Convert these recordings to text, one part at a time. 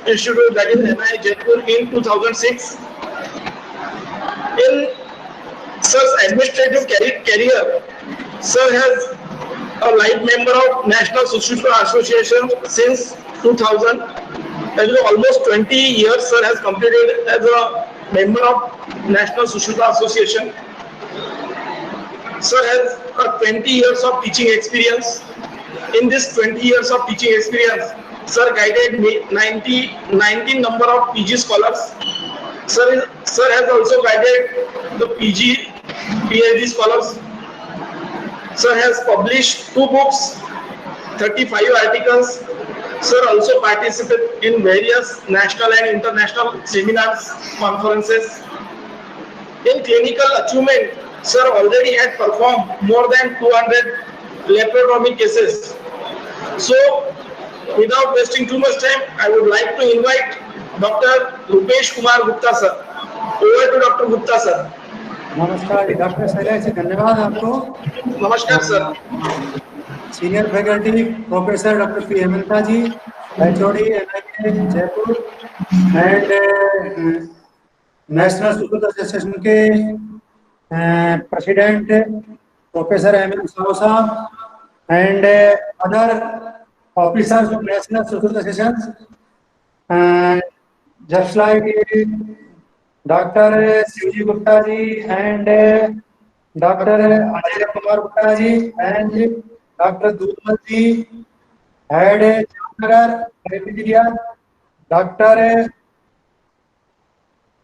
Institute, that is NII Jaipur, in 2006. In Sir's administrative career, Sir has a life member of National Sushruta Association since 2000. That is almost 20 years Sir has completed as a member of National Sushruta Association. Sir has 20 years of teaching experience. In this 20 years of teaching experience, Sir guided 19 number of PG scholars. Sir has also guided the PG, PhD scholars. Sir has published 2 books, 35 articles. Sir also participated in various national and international seminars, conferences. In clinical achievement, Sir already had performed more than 200 laparotomy cases. So, without wasting too much time, I would like to invite Dr. Rupesh Kumar Gupta sir. Over to Dr. Gupta sir. नमस्कार doctor Shailesh ji, धन्यवाद आपको। नमस्कार sir. Senior faculty professor doctor P Hemanta ji, HOD NII Jaipur and national Sushruta association के president professor M Sahu sahab and other officers of national Sushruta association, just like doctor Shivji Gupta ji and doctor Ajay Kumar Gupta ji and doctor Dudhmal ji, head Jamnagar president doctor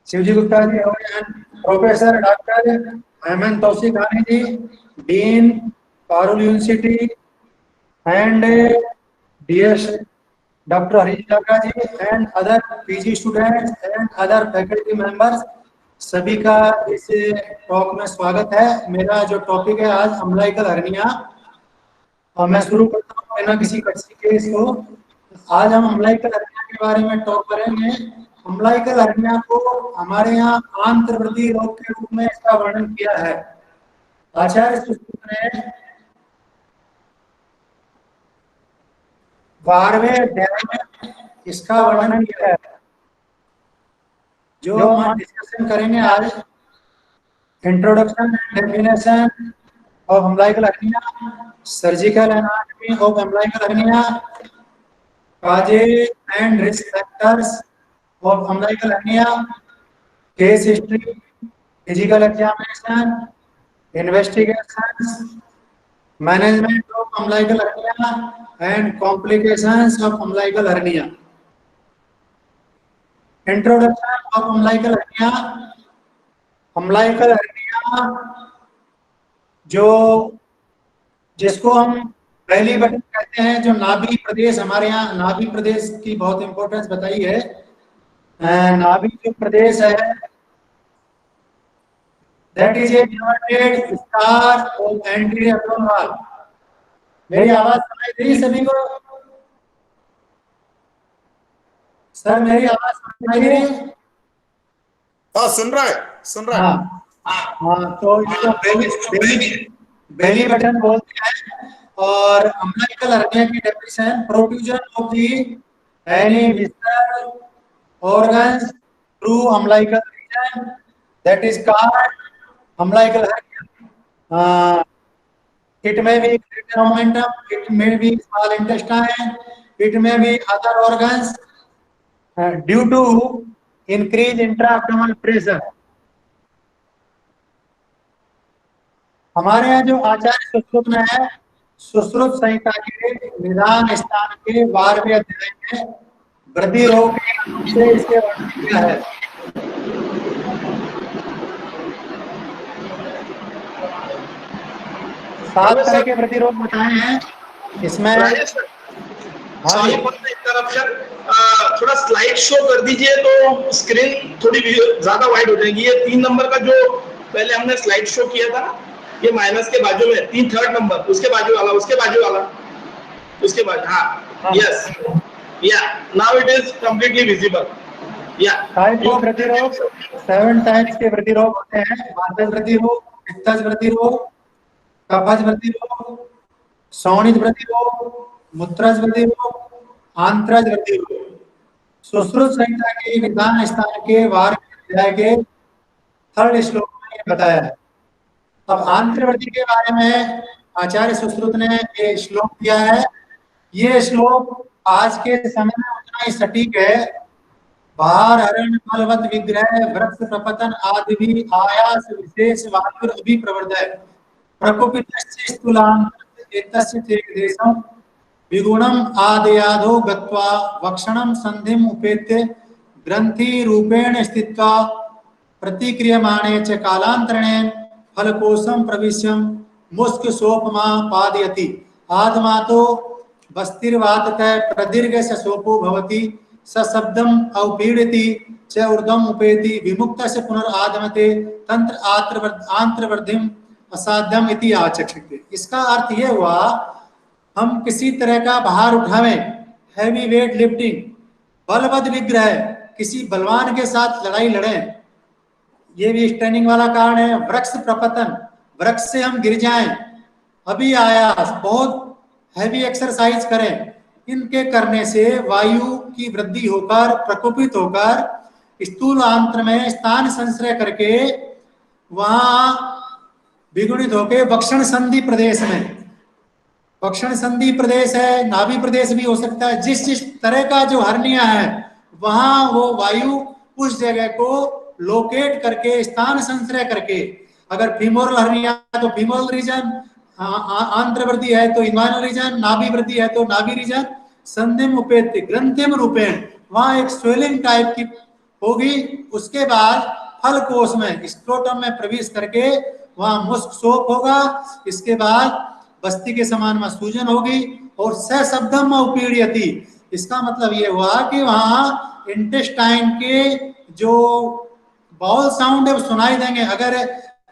Shivji Gupta ji and professor doctor Ahmad Tausif Khani ji, dean Parul university and DS doctor Harish Laka ji and other PG students and other faculty members, सभी का इस talk में स्वागत है। मेरा जो topic है आज अम्बिलिकल हर्निया, और मैं शुरू करता हूँ बिना किसी कच्ची केस को। आज हम अम्बिलिकल हर्निया के बारे में टॉक करेंगे। अम्बिलिकल हर्निया को हमारे यहाँ आंत्रवृद्धि रोग के रूप में इसका वर्णन किया है आचार्य सुश्रुत ने 12वें अध्याय में इसका वर्णन किया है। जो हम डिस्कशन करेंगे आज, introduction and definition of umbilical hernia, surgical anatomy of umbilical hernia, causes and risk factors of umbilical hernia, case history, physical examination, investigations, management of umbilical hernia and complications of umbilical hernia. Introduction of umbilical hernia. Umbilical hernia जो जिसको हम पहली button कहते हैं, जो नाभि प्रदेश, हमारे यहाँ नाभि प्रदेश की बहुत इंपॉर्टेंस बताई है। नाभि जो प्रदेश है, that is a inverted star of anterior abdominal wall. मेरी आवाज सुनाई दे रही सभी को? सर मेरी आवाज सुनाई दे रही है? हाँ, सुन रहा है। हाँ, तो इसको बेली बटन बोलते हैं। और अम्बिलिकल हर्निया की definition, protrusion of the any visceral organs through umbilical region, that is called umbilical hernia. It may be greater momentum, it may be small intestine, it may be other organs due to increased intra-abdominal pressure. हमारे यहाँ जो आचार्य सुश्रुत में है, सुश्रुत संहिता के निदान स्थान के 12वें अध्याय में वृद्धि रोग से इसके वर्णन किया है। सात तरह के वृद्धि रोग बताए हैं इसमें। सॉरी फॉर द इंटरप्शन, थोड़ा स्लाइड शो कर दीजिए तो स्क्रीन थोड़ी ज्यादा वाइड हो जाएगी। ये 3 नंबर का जो पहले हमने स्लाइड शो किया था, ये माइनस के बाजू में 3 नंबर, उसके बाजू वाला, उसके बाजू वाला, उसके बाजू। हाँ, yes, yeah, now it is completely visible. Yeah, type of वृद्धि रोग 7 टाइप्स के वृद्धि रोग होते हैं। वातज वृद्धि रोग, पित्तज वृद्धि रोग, कफज वृद्धि रोग, शोणित वृद्धि रोग, मूत्रज वृद्धि रोग, आंत्रज वृद्धि रोग। सुश्रुत संहिता के निदान स्थान के वार अध्याय के 3rd श्लोक में ये बताया है। अब आंत्रवृद्धि के बारे में आचार्य सुश्रुत ने ये श्लोक दिया है। ये श्लोक आज के समय में उतना ही सटीक है। बाहर हरण फलवत विग्रह वृक्ष प्रपतन आदि भी आयास विशेष वायुर अभिप्रवर्धय प्रकोपितस्य स्थूलांत एतस्य तेजदेशं विगुणम आदयाधो गत्वा वक्षणम संधिम उपेत्य ग्रंथि रूपेण स्थित्वा प्रतिक्रियमाणे च कालांतरेण फलकोशम प्रविश्यम मुस्क सोपमा पादयति आदमातो बस्तिर्वाततः प्रदीर्घ सोपो भवति सशब्दम औपीडति च ऊर्ध्वम उपेति विमुक्तस्य पुनरादमते तंत्र आंत्रवृद्धिम असाध्यम इति आचक्षते। इसका अर्थ यह हुआ, हम किसी तरह का भार उठावें, हैवी वेट लिफ्टिंग, बलवद विग्रह, किसी बलवान के साथ लड़ाई लड़ें, ये भी स्ट्रेनिंग वाला कारण है। वृक्ष प्रपतन, वृक्ष से हम गिर जाएं, अभी आयास, बहुत हैवी एक्सरसाइज करें, इनके करने से वायु की वृद्धि होकर प्रकोपित होकर स्थूल आंत्र में स्थान संश्रय करके वहां विगुणित होकर वक्षण संधि प्रदेश में, वक्षण संधि प्रदेश है, नाभि प्रदेश भी हो सकता है, जिस जिस तरह का जो हर्निया है वहां वो वायु उस जगह को लोकेट करके स्थान संश्रय करके, अगर फीमोरल हर्निया तो फीमोरल रीजन, आंत्र वृद्धि है तो इन्वाइनल रीजन, नाभि वृद्धि है तो नाभि रीजन, संधिम उपेत्य ग्रंथिम रूपेण, वहां एक स्वेलिंग टाइप की होगी। उसके बाद फल कोश में, स्क्रोटम में प्रवेश करके वहां मुस्क सोप होगा। इसके बाद बस्ती के समान में सूजन होगी और सशब्दम उपीड्यति, इसका मतलब ये हुआ कि वहां इंटेस्टाइन के जो बाउल साउंड है वो सुनाई देंगे। अगर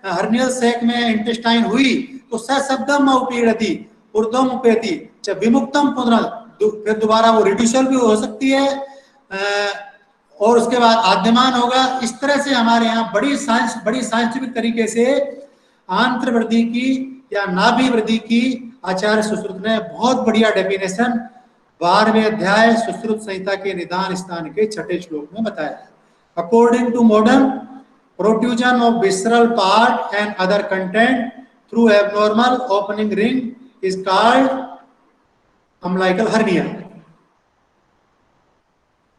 हर्नियल सैक में इंटेस्टाइन हुई तो सशब्दम उपीडति ऊर्ध्वम उपेति च विमुक्तम पुनः, फिर दोबारा वो रिड्यूसल भी हो सकती है और उसके बाद आद्यमान होगा। इस तरह से हमारे यहाँ बड़ी साइंटिफिक तरीके से आंत्र वृद्धि की या नाभि वृद्धि की आचार्य सुश्रुत ने बहुत बढ़िया डेफिनेशन 12वें अध्याय सुश्रुत संहिता के निदान स्थान के 6ठे श्लोक में बताया है। According to modern, protrusion of visceral part and other content through abnormal opening ring is called umbilical hernia.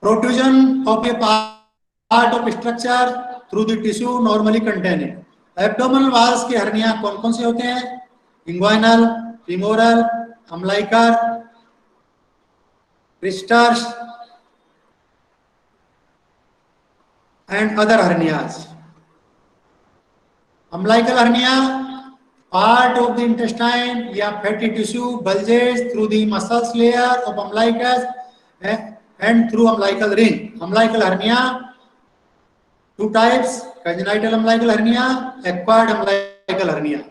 Protrusion of a part of structure through the tissue normally containing. Abdominal walls के hernia कौन कौन से होते हैं? Inguinal, femoral, umbilical, Rister's and other hernias. Umbilical hernia, part of the intestine या fatty tissue bulges through the muscles layer of umbilicus and through umbilical ring. Umbilical hernia, two types, congenital umbilical hernia, acquired umbilical hernia.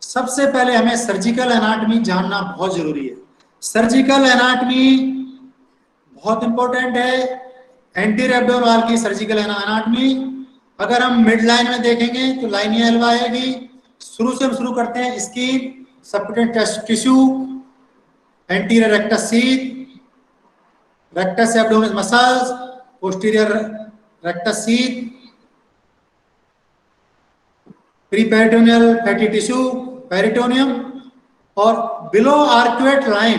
सबसे पहले हमें surgical anatomy जानना बहुत जरूरी है। Surgical anatomy बहुत important है। एंटीरियर एब्डोमिनल वॉल की सर्जिकल एनाटमी, अगर हम मिड लाइन में देखेंगे तो लाइनिया एल्वा आएगी। शुरू से हम शुरू करते हैं, skin, subcutaneous tissue, anterior rectus sheath, rectus abdominal muscles, posterior rectus sheath, preperitoneal fatty tissue, peritoneum, और below arcuate line,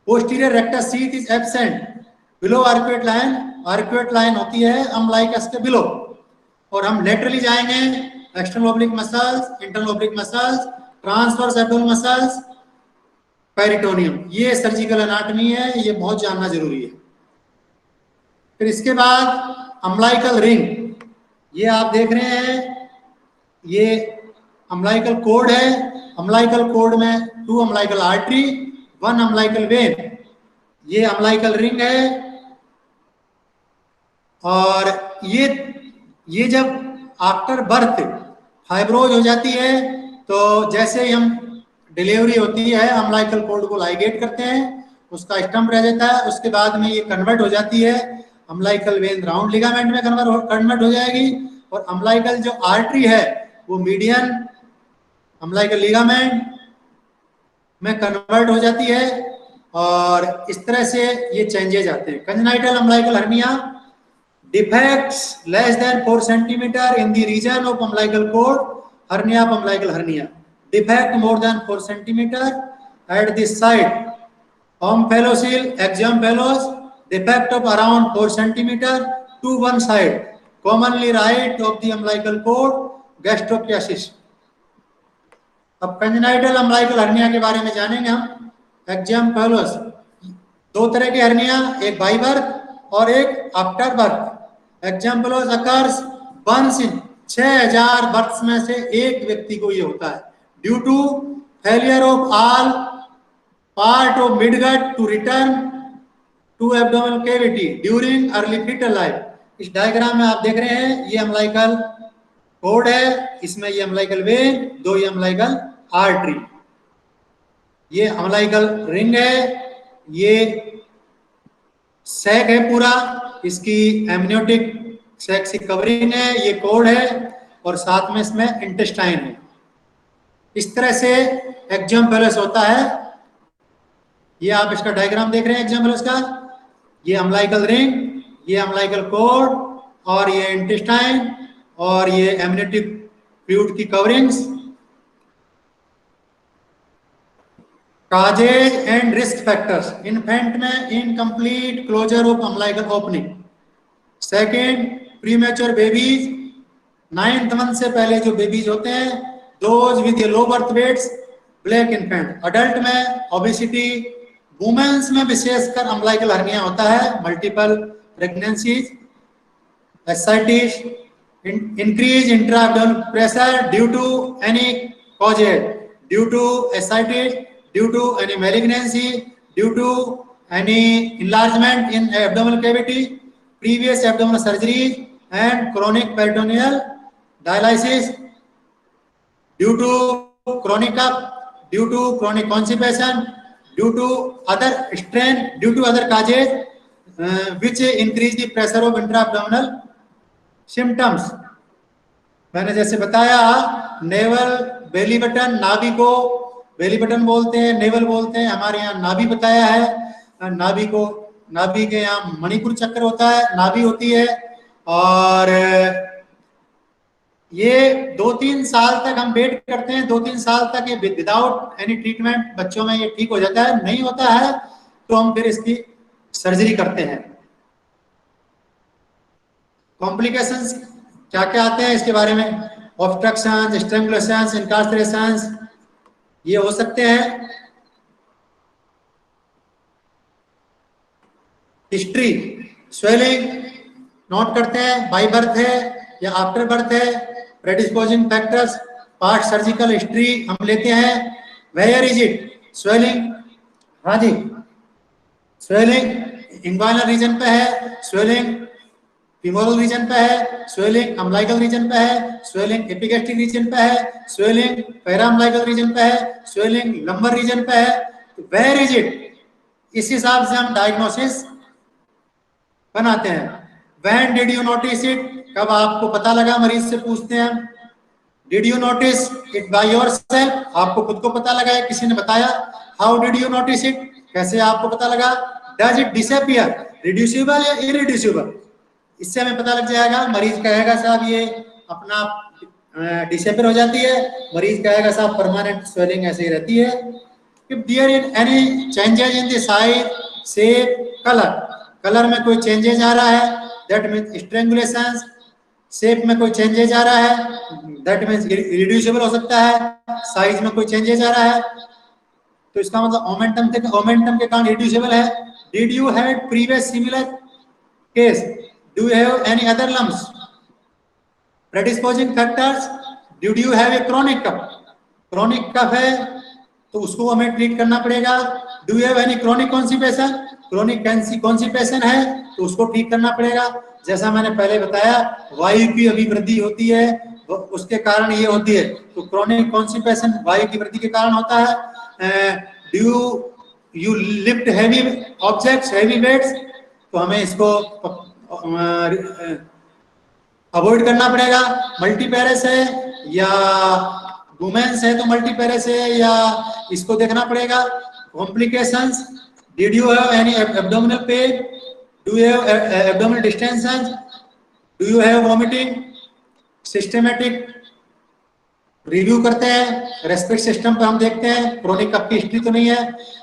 posterior rectus sheath is absent, below arcuate line होती है अम्बिलिकस के बिलो। और हम लेटरली जाएंगे, external oblique muscles, internal oblique muscles, transverse abdominal muscles, peritoneum. ये surgical anatomy है, ये बहुत जानना जरूरी है। फिर इसके बाद अम्बिलिकल रिंग, ये आप देख रहे हैं, ये अम्बिलिकल कोड है। अम्बिलिकल कोड में 2 अम्बिलिकल आर्टरी, 1 अम्बिलिकल वेन, ये अम्बिलिकल रिंग है। और ये जब आफ्टर बर्थ फाइब्रोज हो जाती है तो जैसे ही हम डिलीवरी होती है अम्बिलिकल कोड को लाइगेट करते हैं, उसका स्टम्प रह जाता है। उसके बाद में ये कन्वर्ट हो जाती है अम्बिलिकल वेन राउंड लिगामेंट में कन्वर्ट हो जाएगी। और अम्बिलिकल जो आर्टरी है वो मीडियन अम्बिलिकल लिगामेंट में कन्वर्ट हो जाती है। और इस तरह से ये चेंजेज आते हैं। Congenital umbilical hernia defects less than 4 centimeter in the region of umbilical cord, hernia of umbilical hernia. Defect more than 4 centimeter at this side. Omphalocele, axial defect of around 4 centimeter to one side. Commonly right of the umbilical cord, gastrochiasis. अब congenital umbilical hernia के बारे में जानेंगे हम। Axiom पेलोस, दो तरह की hernia, एक बाई बर्थ और एक after birth. Exomphalos occurs once in 6000 births में से एक व्यक्ति को ये होता है, due to failure of all part of midgut to return to abdominal cavity during early foetal life. इस डायग्राम में आप देख रहे हैं, ये अम्बिलिकल कोड है, इसमें ये अम्बिलिकल वेन, दो ये अम्बिलिकल आर्टरी, ये अम्बिलिकल रिंग है, ये सैक है पूरा, इसकी एमनियोटिक सैक से कवरिंग है, ये कोड है और साथ में इसमें इंटेस्टाइन है। इस तरह से एक्जियम पेलोस होता है। ये आप इसका डायग्राम देख रहे हैं एक्जियम पेलोस का, ये अम्बिलिकल रिंग, ये अम्बिलिकल कोड और ये इंटेस्टाइन और ये एमनियोटिक फ्लूइड की coverings. Causes and risk factors, infant में incomplete closure of umbilical opening. Second, premature babies, 9th month से पहले जो बेबीज होते हैं, those with low birth weights, black infant. Adult में ओबेसिटी, वुमेन्स में विशेषकर अम्बिलिकल हर्निया होता है, multiple pregnancies, ascites, increase intra-abdominal pressure due to any causes, due to ascites, due to any malignancy, due to any enlargement in abdominal cavity, previous abdominal surgery and chronic peritoneal dialysis, due to chronic cough, due to chronic constipation, due to other strain, due to other causes which increase the pressure of intra-abdominal symptoms. मैंने जैसे बताया, naval belly button, नाभि को belly button बोलते हैं, naval बोलते हैं, हमारे यहाँ नाभि बताया है। नाभि को, नाभि के यहाँ मणिपुर चक्र होता है, नाभि होती है। और ये 2-3 साल तक हम वेट करते हैं, 2-3 साल तक ये विदाउट एनी ट्रीटमेंट बच्चों में ये ठीक हो जाता है। नहीं होता है तो हम फिर इसकी सर्जरी करते हैं। कॉम्प्लिकेशंस क्या क्या आते हैं इसके बारे में, ऑब्स्ट्रक्शन, स्ट्रैंगुलेशन, इनकार्सरेशन, ये हो सकते हैं। हिस्ट्री, स्वेलिंग नोट करते हैं, बाई बर्थ है या आफ्टर बर्थ है, प्रेडिस्पोजिंग फैक्टर्स, पास्ट सर्जिकल हिस्ट्री हम लेते हैं। वेयर इज इट, स्वेलिंग, हाँ जी, स्वेलिंग इंग्वाइनल रीजन पे है, स्वेलिंग फीमोरल रीजन पे है, स्वेलिंग अम्बिलिकल रीजन पे है, स्वेलिंग एपिगैस्ट्रिक रीजन पे है, स्वेलिंग पैराअम्बिलिकल रीजन पे है, स्वेलिंग लंबर रीजन पे है। तो वेयर इज इट, इस हिसाब से हम डायग्नोसिस बनाते हैं। When did you notice it, कब आपको पता लगा, मरीज से पूछते हैं। Did you notice it by yourself, आपको खुद को पता लगा है, किसी ने बताया। How did you notice it, कैसे आपको पता लगा। डज इट डिसअपियर, रिड्यूसिबल या इरिड्यूसिबल, इससे हमें पता लग जाएगा। मरीज कहेगा साहब ये अपना डिसअपियर हो जाती है, मरीज कहेगा साहब परमानेंट स्वेलिंग ऐसे ही रहती है। If there is any changes in the size, shape, colour, colour में कोई चेंजेस आ रहा है, दैट मींस स्ट्रैंगुलेशन। शेप में कोई चेंजेस आ रहा है, दैट मींस रिड्यूसिबल हो सकता है। साइज में कोई चेंजेस आ रहा है तो इसका मतलब ओमेंटम के कारण रिड्यूसिबल है। Did you have previous similar case, do you have any other lumps, predisposing factors, did you have a chronic cough, chronic cough है तो उसको हमें ट्रीट करना पड़ेगा। do you have any chronic constipation, chronic constipation है तो उसको ठीक करना पड़ेगा। जैसा मैंने पहले बताया, वायु की अभिवृद्धि होती है, उसके कारण ये होती है, तो chronic constipation वायु की वृद्धि के कारण होता है। do you lift heavy objects, heavy weights, तो हमें इसको अवॉइड करना पड़ेगा। मल्टीपेरेस है या वुमेन्स है तो मल्टीपेरेस है या इसको देखना पड़ेगा। Complications, Did you have any abdominal pain? Do you have abdominal distension? Do you have vomiting? Systematic review करते हैं, रेस्पिरेटरी सिस्टम पे हम देखते हैं क्रोनिक कफ की हिस्ट्री तो नहीं है,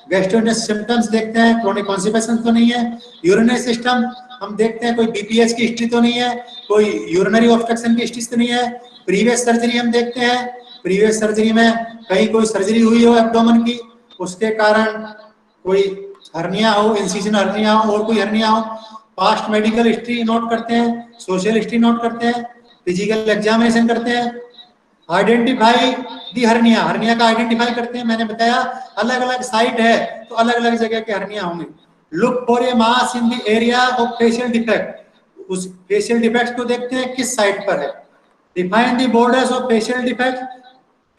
गैस्ट्रोइंटेस्टाइनल सिम्टम्स देखते हैं, क्रोनिक कॉन्स्टिपेशन तो नहीं है, यूरिनरी सिस्टम हम देखते हैं कोई बीपीएच की हिस्ट्री तो नहीं है, कोई यूरिनरी ऑब्स्ट्रक्शन की हिस्ट्री तो नहीं है, प्रीवियस सर्जरी हम देखते हैं, प्रीवियस सर्जरी में कहीं कोई सर्जरी हुई हो एब्डोमेन की, उसके कारण कोई हर्निया हो, इंसिजन हर्निया हो और कोई हर्निया हो, पास्ट मेडिकल हिस्ट्री नोट करते हैं, सोशल हिस्ट्री नोट करते हैं, फिजिकल एग्जामिनेशन करते हैं, आइडेंटिफाई दी हर्निया, हर्निया का आइडेंटिफाई करते हैं। मैंने बताया अलग अलग साइट है तो अलग अलग जगह के हर्निया होंगे। Look for a mass in the area of facial defect, उस फेशियल डिफेक्ट को देखते हैं किस साइट पर है। Define the borders of facial defect,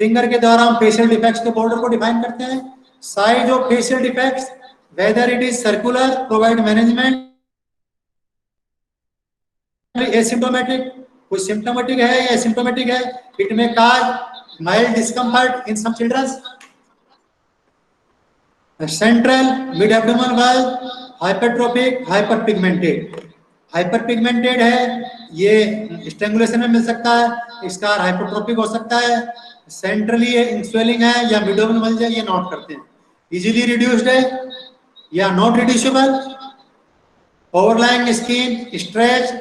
finger के द्वारा हम फेशियल डिफेक्ट्स के बॉर्डर को डिफाइन करते हैं। Size of facial defects, whether it is circular, provide management, asymptomatic, कोई सिम्प्टोमेटिक है या एसिम्प्टोमेटिक है, इट में काज माइल्ड डिस्कम्फर्ट इन सम children's. Central mid abdominal valve hypertrophic, hyperpigmented, hyperpigmented है, ये स्ट्रैंगुलेशन में मिल सकता है, इसका हाइपरट्रोफिक हो सकता है, सेंट्रली स्वेलिंग है या मिड एब्डोमिनल वाल्व, ये नोट करते हैं। इजीली रिड्यूस्ड है या not reducible, overlying skin stretch,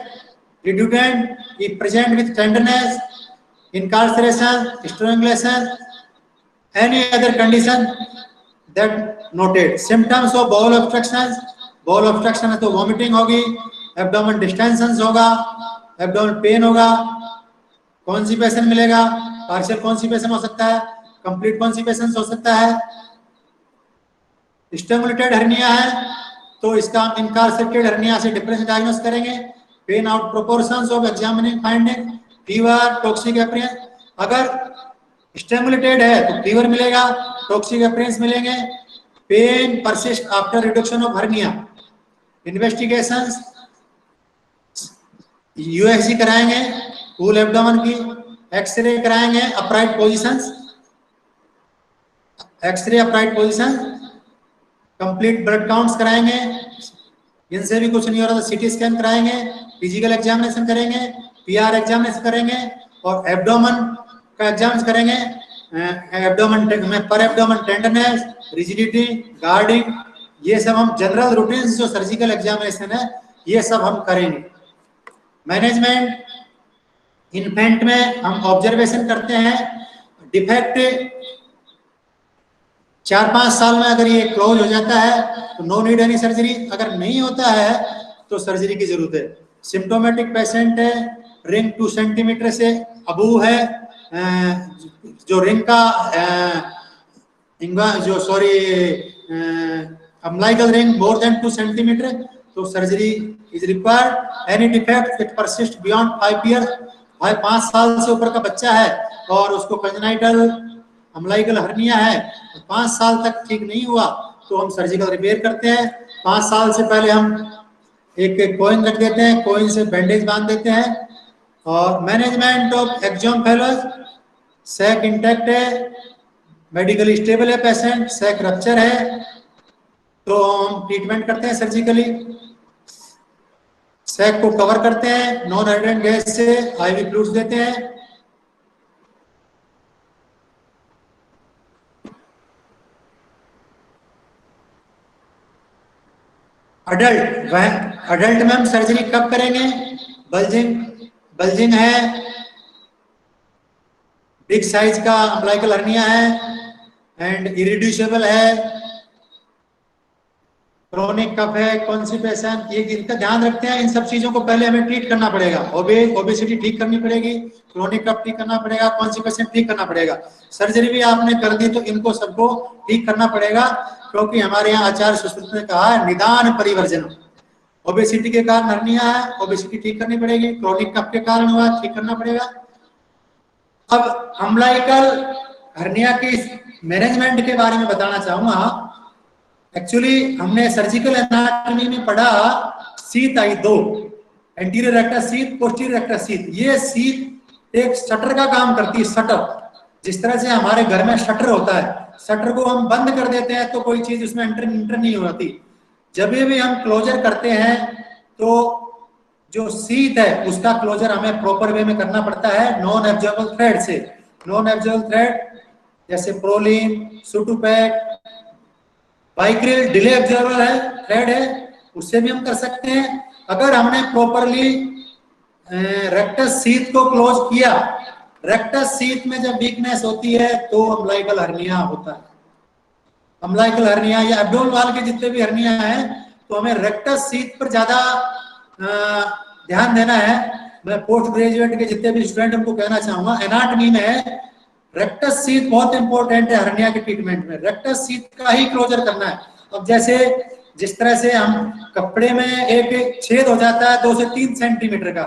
redundant, is present with tenderness, incarceration, strangulation, any other condition that noted. Symptoms of bowel obstructions, bowel obstruction है तो vomiting होगी, abdomen distensions होगा, abdomen pain होगा, constipation मिलेगा, partial constipation हो सकता है, complete constipation हो सकता है। Strangulated hernia है तो इसका हम incarcerated hernia से differential diagnose करेंगे। Pain out proportions of examining finding, fever, toxic appearance, अगर स्टिमुलेटेड है तो फीवर मिलेगा, टॉक्सिक अपीयरेंस मिलेंगे, pain persist after reduction of hernia. Investigations, USG कराएंगे फुल एब्डोमेन की, एक्सरे कराएंगे upright positions, x ray upright position, complete blood counts कराएंगे, इनसे भी कुछ नहीं हो रहा तो सीटी स्कैन कराएंगे, फिजिकल एग्जामिनेशन करेंगे, पीआर एग्जामिनेशन करेंगे और एब्डोमेन का एग्जामिनेशन करेंगे। एब्डोमेन में पर एब्डोमेन टेंडरनेस, रिजिडिटी, गार्डिंग, ये सब हम जनरल रूटीन जो सर्जिकल एग्जामिनेशन है ये सब हम करेंगे। मैनेजमेंट, इन्फेंट में हम ऑब्जर्वेशन करते हैं, डिफेक्ट 4-5 साल में अगर ये क्लोज हो जाता है तो नो नीड एनी सर्जरी, अगर नहीं होता है तो सर्जरी की जरूरत है। सिम्प्टोमेटिक पेशेंट है, रिंग 2 सेंटीमीटर से अबू है, जो रिंग का umbilical ring more than 2 centimetre तो surgery is required. Any defect it persist beyond 5 years, 5 साल से ऊपर का बच्चा है और उसको कंजेनाइटल अम्लाइकल हर्निया है, 5 साल तक ठीक नहीं हुआ तो हम सर्जिकल रिपेयर करते हैं। 5 साल से पहले हम एक कॉइन रख देते हैं, कॉइन से बैंडेज बांध देते हैं। और management of exomphalos, sac intact है, मेडिकली स्टेबल है पेशेंट, सैक रप्चर है तो हम ट्रीटमेंट करते हैं सर्जिकली, सैक को कवर करते हैं, नॉन हाइड्रेंट गैस से आईवी फ्लूइड्स देते हैं। अडल्ट में हम सर्जरी कब करेंगे? बल्जिंग है, बिग साइज का अम्लाइकल हर्निया है एंड इरिड्यूसेबल है, क्रोनिक कफ है, कॉन्स्टिपेशन, ये इनका ध्यान रखते हैं। इन सब चीजों को पहले हमें ट्रीट करना पड़ेगा। ओबेसिटी ठीक करनी पड़ेगी, क्रोनिक कफ ठीक करना पड़ेगा, कॉन्स्टिपेशन ठीक करना पड़ेगा। सर्जरी भी आपने कर दी तो इनको सबको ठीक करना पड़ेगा, क्योंकि हमारे यहाँ आचार्य सुश्रुत ने कहा है निदान परिवर्जन। ओबेसिटी के कारण हर्निया है, ओबेसिटी ठीक करनी पड़ेगी, क्रोनिक कफ के कारण हुआ ठीक करना पड़ेगा। अब अम्लाइकल हर्निया की मैनेजमेंट के बारे में बताना चाहूंगा। एक्चुअली हमने सर्जिकल एनाटॉमी में पढ़ा शीथ आई 2, anterior rectus sheath, posterior rectus sheath. ये शीथ एक शटर का काम करती है, शटर। जिस तरह से हमारे घर में शटर होता है, शटर को हम बंद कर देते हैं तो कोई चीज उसमें इंटर नहीं होती, जब भी हम क्लोजर करते हैं तो जो सीट है उसका क्लोजर हमें प्रॉपर वे में करना पड़ता है नॉन एब्जॉर्बल थ्रेड से। नॉन एब्जॉर्बल थ्रेड जैसे प्रोलिन, सुटुपैक, बाइक्रिल डिले एब्जॉर्बर है, थ्रेड है, उससे भी हम कर सकते हैं। अगर हमने प्रॉपरली रेक्टस सीथ को क्लोज किया, रेक्टस सीथ में जब वीकनेस होती है तो अम्बिलिकल हर्निया होता है। अम्बिलिकल हर्निया या एब्डोमिनल वॉल के जितने भी हर्निया हैं तो हमें रेक्टस सीथ पर ज्यादा ध्यान देना है। मैं पोस्ट ग्रेजुएट के जितने भी स्टूडेंट उनको कहना चाहूंगा, एनाटॉमी में रेक्टस सीथ बहुत इंपॉर्टेंट है हर्निया के ट्रीटमेंट में। रेक्टस सीथ का ही क्लोजर करना है। अब जैसे जिस तरह से हम कपड़े में एक छेद हो जाता है 2 से 3 सेंटीमीटर का,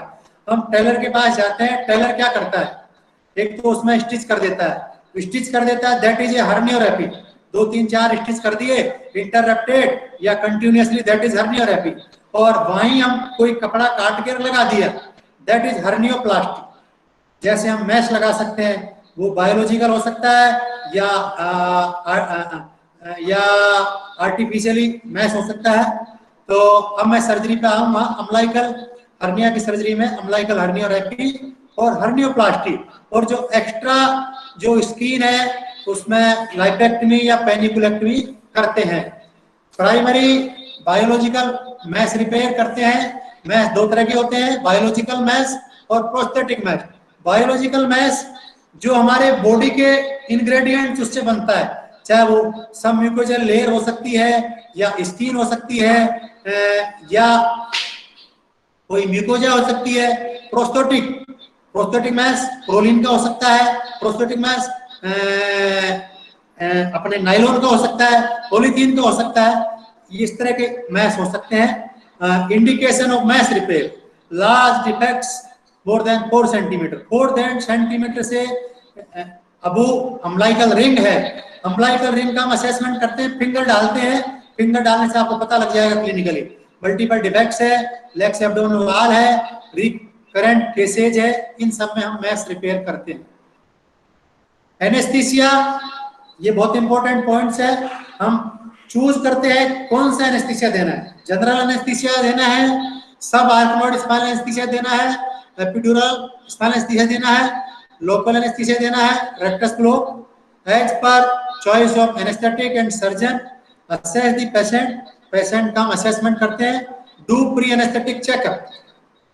हम टेलर के पास जाते हैं, टेलर क्या करता है, एक तो उसमें स्टिच कर देता है, स्टिच कर देता है, दैट इज ए हर्नियोरेपी। 2 3 4 स्टिच कर दिए इंटररप्टेड या कंटिन्यूअसली, दैट इज हर्नियोरेपी। और वहीं हम कोई कपड़ा काट कर लगा दिया, दैट इज हर्नियोप्लास्टी। जैसे हम मैश लगा सकते हैं, वो बायोलॉजिकल हो सकता है या आर्टिफिशियली मैश हो सकता है। तो अब मैं सर्जरी पे आऊंगा, अम्बिलिकल हर्निया की सर्जरी में अम्बिलिकल हर्नियोरेपी और हर्नियोप्लास्टी, और जो एक्स्ट्रा जो स्किन है उसमें लाइपेक्टमी या पेनिकुलेक्टमी करते हैं। प्राइमरी बायोलॉजिकल मैश रिपेयर करते हैं। मैश 2 तरह के होते हैं, बायोलॉजिकल मैश और प्रोस्थेटिक मैश। बायोलॉजिकल मैश जो हमारे बॉडी के इंग्रेडिएंट्स उससे बनता है, चाहे वो सब म्यूकोजल लेयर हो सकती है या स्किन हो सकती है या कोई म्यूकोजा हो सकती है। प्रोस्थेटिक मैश प्रोलिन का हो सकता है, प्रोस्थेटिक मैश अपने नायलॉन का हो सकता है, पॉलीथीन का हो सकता है। इस तरह के मैश हो सकते हैं। Indication of mesh repair, large defects more than 4 centimetre, 4 centimetre से अबो अम्बिलिकल रिंग है, अम्बिलिकल रिंग का हम असेसमेंट करते हैं, फिंगर डालते हैं, फिंगर डालने से आपको पता लग जाएगा क्लिनिकली। मल्टीपल डिफेक्ट्स है, लेग्स एब्डोमिनल वॉल है, रिकरेंट केसेज है, इन सब में हम मैश रिपेयर करते हैं। एनेस्थीसिया, ये बहुत इंपॉर्टेंट पॉइंट्स है। हम चूज करते हैं कौन सा एनेस्थीसिया देना है, जनरल एनेस्थीसिया देना है, सब आर्थ्रोइड स्पाइनल एनेस्थीसिया देना है, एपिड्यूरल स्पाइनल एनेस्थीसिया देना है, लोकल एनेस्थीसिया देना है, rectus block. As per choice of anaesthetic and surgeon assess the patient का हम असेसमेंट करते हैं। डू प्री एनेस्थेटिक चेकअप,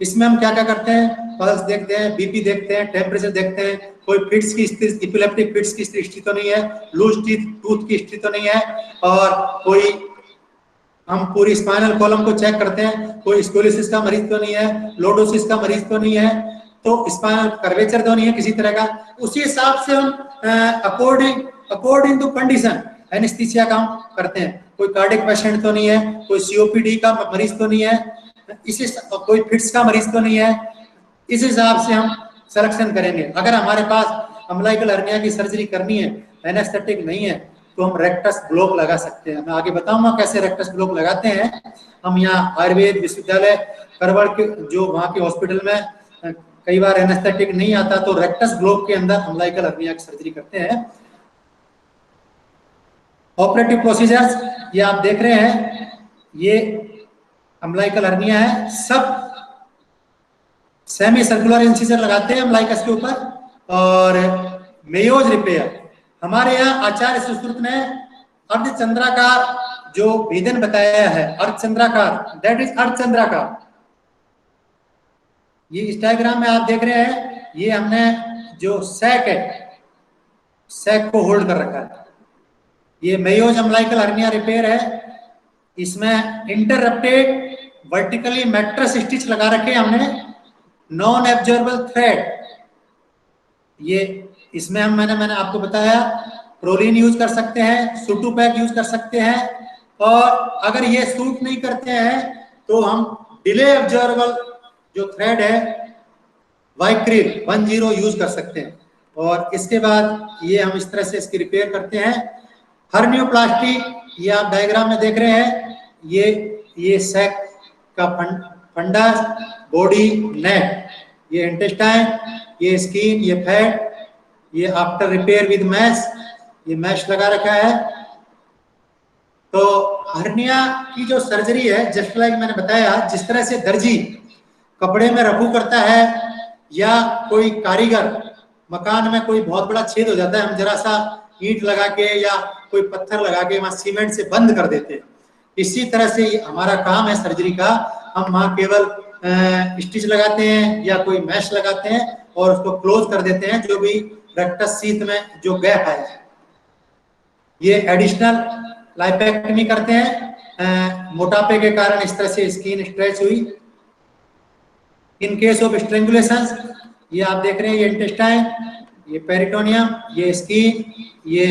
इसमें हम क्या क्या करते हैं, पल्स देखते हैं, बीपी देखते हैं, टेम्परेचर देखते हैं, कोई फिट्स की स्थिति, इपिलेप्टिक फिट्स की हिस्ट्री तो नहीं है, लूज टूथ की हिस्ट्री तो नहीं है, और कोई हम पूरी स्पाइनल कॉलम को चेक करते हैं, कोई स्कोलियोसिस का मरीज तो नहीं है, लोडोसिस का मरीज तो नहीं है, तो स्पाइनल कर्वेचर तो नहीं है किसी तरह का। उसी हिसाब से हम अकॉर्डिंग टू कंडीशन एनेस्थीसिया का हम करते हैं। कोई कार्डियक पेशेंट तो नहीं है, कोई सीओपीडी का मरीज तो नहीं है, इसी कोई फिट्स का मरीज तो नहीं है, इस हिसाब से हम सिलेक्शन करेंगे। अगर हमारे पास अम्बिलिकल हर्निया की सर्जरी करनी है, एनेस्थेटिक नहीं है, तो हम रेक्टस ब्लॉक लगा सकते हैं। मैं आगे बताऊंगा कैसे रेक्टस ब्लॉक लगाते हैं। हम यहाँ आयुर्वेद विश्वविद्यालय करवड़ के जो वहाँ के हॉस्पिटल में कई बार एनेस्थेटिक नहीं आता तो रेक्टस ब्लॉक के अंदर अम्बिलिकल हर्निया की सर्जरी करते हैं। ऑपरेटिव प्रोसीजर्स ये आप देख रहे हैं, ये अम्बिलिकल हर्निया है, सब सेमी सर्कुलर इंसिजर लगाते हैं अम्बिलिकस के ऊपर। और मेयोज रिपेयर, हमारे यहाँ आचार्य सुश्रुत ने अर्धचंद्राकार जो भेदन बताया है, अर्धचंद्राकार, दैट इज अर्धचंद्राकार। ये इस डायग्राम में आप देख रहे हैं, ये हमने जो सैक है, सैक को होल्ड कर रखा है। ये मेयोज अम्बिलिकल हर्निया रिपेयर है। इसमें इंटररप्टेड वर्टिकली मैट्रेस स्टिच लगा रखे हमने, नॉन एब्जॉर्बल थ्रेड। ये इसमें हम मैंने आपको बताया प्रोलिन यूज कर सकते हैं, सुटुपैक यूज कर सकते हैं, और अगर ये सूट नहीं करते हैं तो हम डिले एब्जॉर्बल जो थ्रेड है वाइक्रिल 10 यूज कर सकते हैं। और इसके बाद ये हम इस तरह से इसकी रिपेयर करते हैं। हर्नियोप्लास्टी, ये आप डायग्राम में देख रहे हैं, ये सैक का फंडा, बॉडी, नेक, ये इंटेस्टाइन, ये स्किन, ये फैट, ये आफ्टर रिपेयर विद मैश, ये मैश लगा रखा है। तो हर्निया की जो सर्जरी है, जस्ट लाइक मैंने बताया, जिस तरह से दर्जी कपड़े में रफू करता है या कोई कारीगर मकान में कोई बहुत बड़ा छेद हो जाता है, हम जरा सा ईंट लगा के या कोई पत्थर लगा के वहां सीमेंट से बंद कर देते हैं। इसी तरह से ये हमारा काम है सर्जरी का। हम वहां केवल स्टिच लगाते हैं या कोई मैश लगाते हैं और उसको क्लोज कर देते हैं, जो भी रेक्टस शीथ में जो गैप है। ये एडिशनल लाइपेक्टमी करते हैं मोटापे के कारण, इस तरह से स्किन स्ट्रेच हुई। इन केस ऑफ स्ट्रेंगुलेशन, ये आप देख रहे हैं, ये इंटेस्टाइन, ये पेरिटोनियम, ये स्किन, ये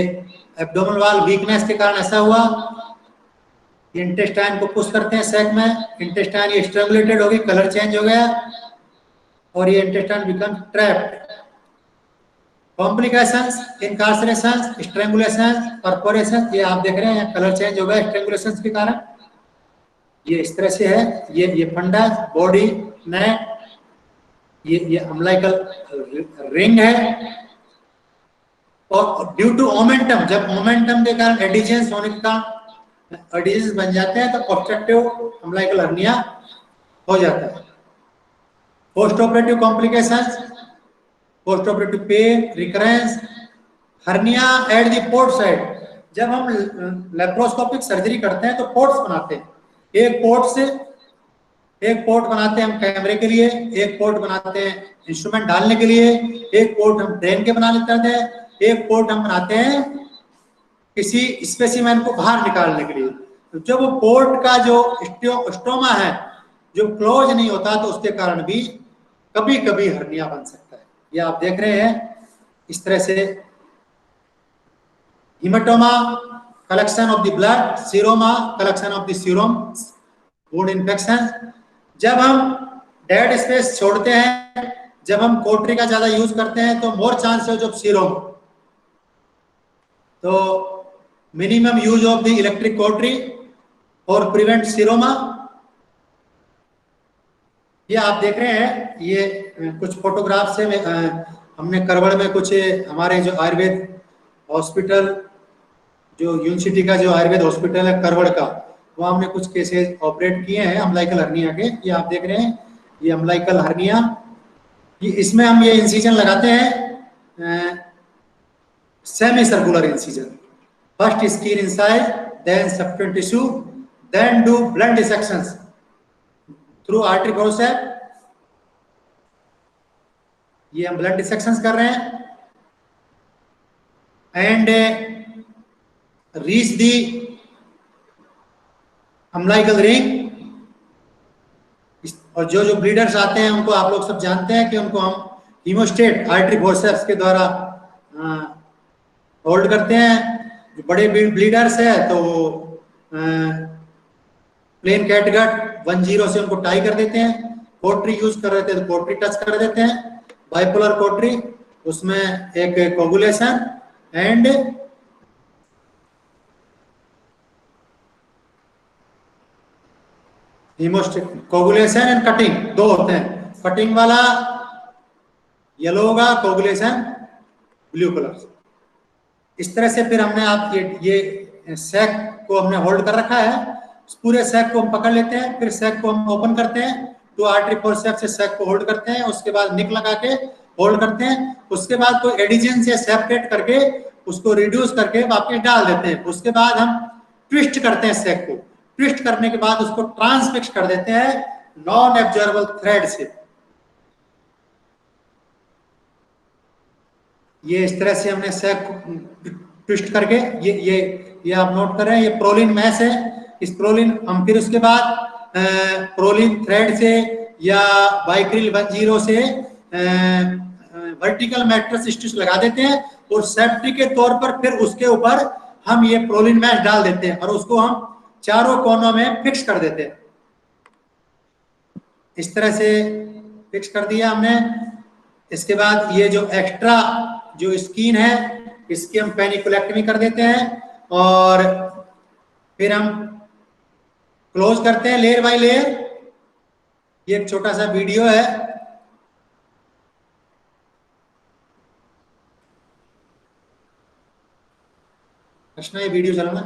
एब्डोमिनल वॉल वीकनेस के कारण ऐसा हुआ। ये इंटेस्टाइन को पुश करते हैं सैक में, इंटेस्टाइन ये स्ट्रेंगुलेटेड हो गई, कलर चेंज हो गया और ये intestine become trapped. Complications, इनकार्सरेशन, strangulation, perforation, ये आप देख रहे हैं कलर चेंज हो गया स्ट्रेंगुलेशन के कारण। ये इस तरह से है, ये फंडा बॉडी नेट, ये अम्बिलिकल रिंग है। और ड्यू टू मोमेंटम, जब मोमेंटम के कारण एडिशंस होने का एडिशंस बन जाते हैं तो ऑब्स्ट्रक्टिव अम्बिलिकल हर्निया हो जाता है। Post operative complications, post operative pain, recurrence, hernia at the port side. जब हम लेप्रोस्कोपिक सर्जरी करते हैं तो पोर्ट्स बनाते हैं, एक पोर्ट बनाते हैं हम कैमरे के लिए, एक पोर्ट बनाते हैं इंस्ट्रूमेंट डालने के लिए, एक पोर्ट हम ड्रेन के बना लेते हैं, एक पोर्ट हम बनाते हैं किसी स्पेसिमेन को बाहर निकालने के लिए। तो जब वो पोर्ट का जो स्टोमा है जो क्लोज नहीं होता तो उसके कारण भी कभी कभी हर्निया बन सकता है। ये आप देख रहे हैं इस तरह से haematoma, collection of the blood, seroma, collection of the serum, wound infection. जब हम डेड स्पेस छोड़ते हैं, जब हम कोटरी का ज्यादा यूज करते हैं तो मोर चांस है जो सीरम, तो minimum use of the electric cautery और प्रिवेंट सीरोमा। ये आप देख रहे हैं, ये कुछ फोटोग्राफ से हमने करवड़ में कुछ हमारे जो आयुर्वेद हॉस्पिटल, जो यूनिवर्सिटी का जो आयुर्वेद हॉस्पिटल है करवड़ का, वहाँ हमने कुछ केसेस ऑपरेट किए हैं अम्बिलिकल हर्निया के। ये आप देख रहे हैं, ये अम्बिलिकल हर्निया, ये इसमें हम ये इंसिजन लगाते हैं semi circular incision. First skin incise, then subcutaneous tissue, then do blunt dissections through artery forceps. ये हम ब्लड डिसेक्शंस कर रहे हैं and reach the umbilical ring. और जो जो ब्लीडर्स आते हैं उनको आप लोग सब जानते हैं कि उनको हम हीमोस्टेट आर्टरी फोर्सेप्स के द्वारा होल्ड करते हैं। जो बड़े ब्लीडर्स है तो प्लेन कैटगट 10 से उनको टाई कर देते हैं। कोटरी यूज कर रहे थे तो कोटरी टच कर देते हैं, बाइपोलर कोटरी, उसमें एक coagulation and coagulation and cutting, दो होते हैं। कटिंग वाला येलो होगा, कोगुलेशन ब्लू कलर। इस तरह से फिर हमने आप ये सैक को हमने होल्ड कर रखा है, पूरे सैक को हम पकड़ लेते हैं, फिर सैक को हम ओपन करते हैं, तो आर्टरी फोर्सेप्स से सैक को होल्ड करते हैं, उसके बाद निक लगा के होल्ड करते हैं, उसके बाद कोई एडिजन से सेपरेट करके उसको रिड्यूस करके वापस डाल देते हैं। उसके बाद हम ट्विस्ट करते हैं सैक को, ट्विस्ट करने के बाद उसको ट्रांसफिक्स कर देते हैं नॉन एब्जॉर्बल थ्रेड से। ये इस तरह से हमने सैक ट्विस्ट करके, ये आप नोट कर रहे हैं, ये प्रोलिन मैश है। इस प्रोलिन हम फिर उसके बाद प्रोलिन थ्रेड से या बाइक्रिल 10 से वर्टिकल मैट्रेस स्टिच लगा देते हैं और सेफ्टी के तौर पर फिर उसके ऊपर हम ये प्रोलिन मैश डाल देते हैं और उसको हम चारों कोनों में फिक्स कर देते हैं। इस तरह से फिक्स कर दिया हमने। इसके बाद ये जो एक्स्ट्रा जो स्किन है इसकी हम पेनिकुलेक्टमी कर देते हैं और फिर हम क्लोज करते हैं लेयर बाय लेयर। ये एक छोटा सा वीडियो है, कृष्णा ये वीडियो चलाना।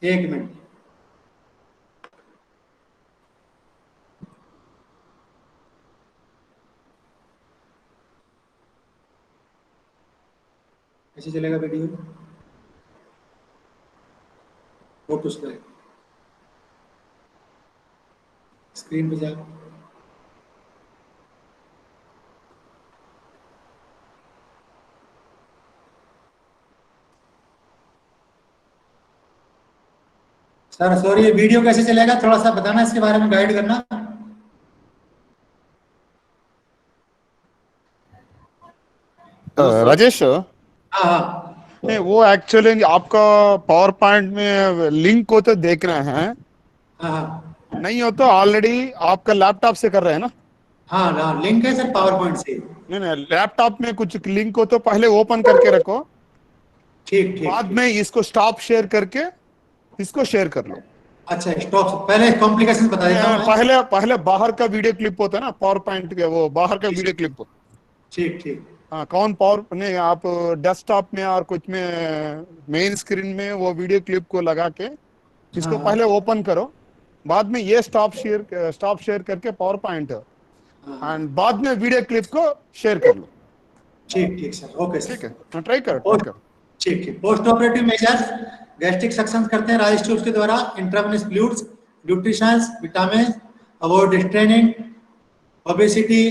एक मिनट। कैसे चलेगा वीडियो? फोटो स्क्रीन पे जाओ। सर सॉरी, ये वीडियो कैसे चलेगा थोड़ा सा बताना, इसके बारे में गाइड करना। राजेश, हाँ हाँ नहीं वो एक्चुअली आपका पावर पॉइंट में लिंक को तो देख रहे हैं, हाँ हाँ नहीं हो तो ऑलरेडी आपका लैपटॉप से कर रहे हैं ना? हाँ हाँ, लिंक है सर पावर पॉइंट से। नहीं नहीं, लैपटॉप में कुछ लिंक हो तो पहले ओपन करके रखो, ठीक ठीक बाद ठीक। में इसको स्टॉप शेयर करके इसको शेयर कर लो। अच्छा स्टॉप, पहले कॉम्प्लिकेशन बता देता हूँ नहीं, मैं। पहले पहले बाहर का वीडियो क्लिप होता है ना, पावर पॉइंट के वो बाहर का वीडियो क्लिप होता ठीक ठीक। है। हाँ, कौन पावर नहीं, आप डेस्कटॉप में और कुछ में मेन स्क्रीन में वो वीडियो क्लिप को लगा के हाँ इसको हाँ पहले ओपन करो, बाद में ये स्टॉप शेयर करके पावर पॉइंट हाँ, एंड बाद में वीडियो क्लिप को शेयर कर लो। ठीक ठीक सर, ओके ठीक सर। है, ट्राई करो ट्राई पोस्ट करो। ठीक ठीक। Post operative measures, gastric suction करते हैं राइस ट्यूब्स के द्वारा, intravenous fluids, nutritions, vitamin, avoid straining, obesity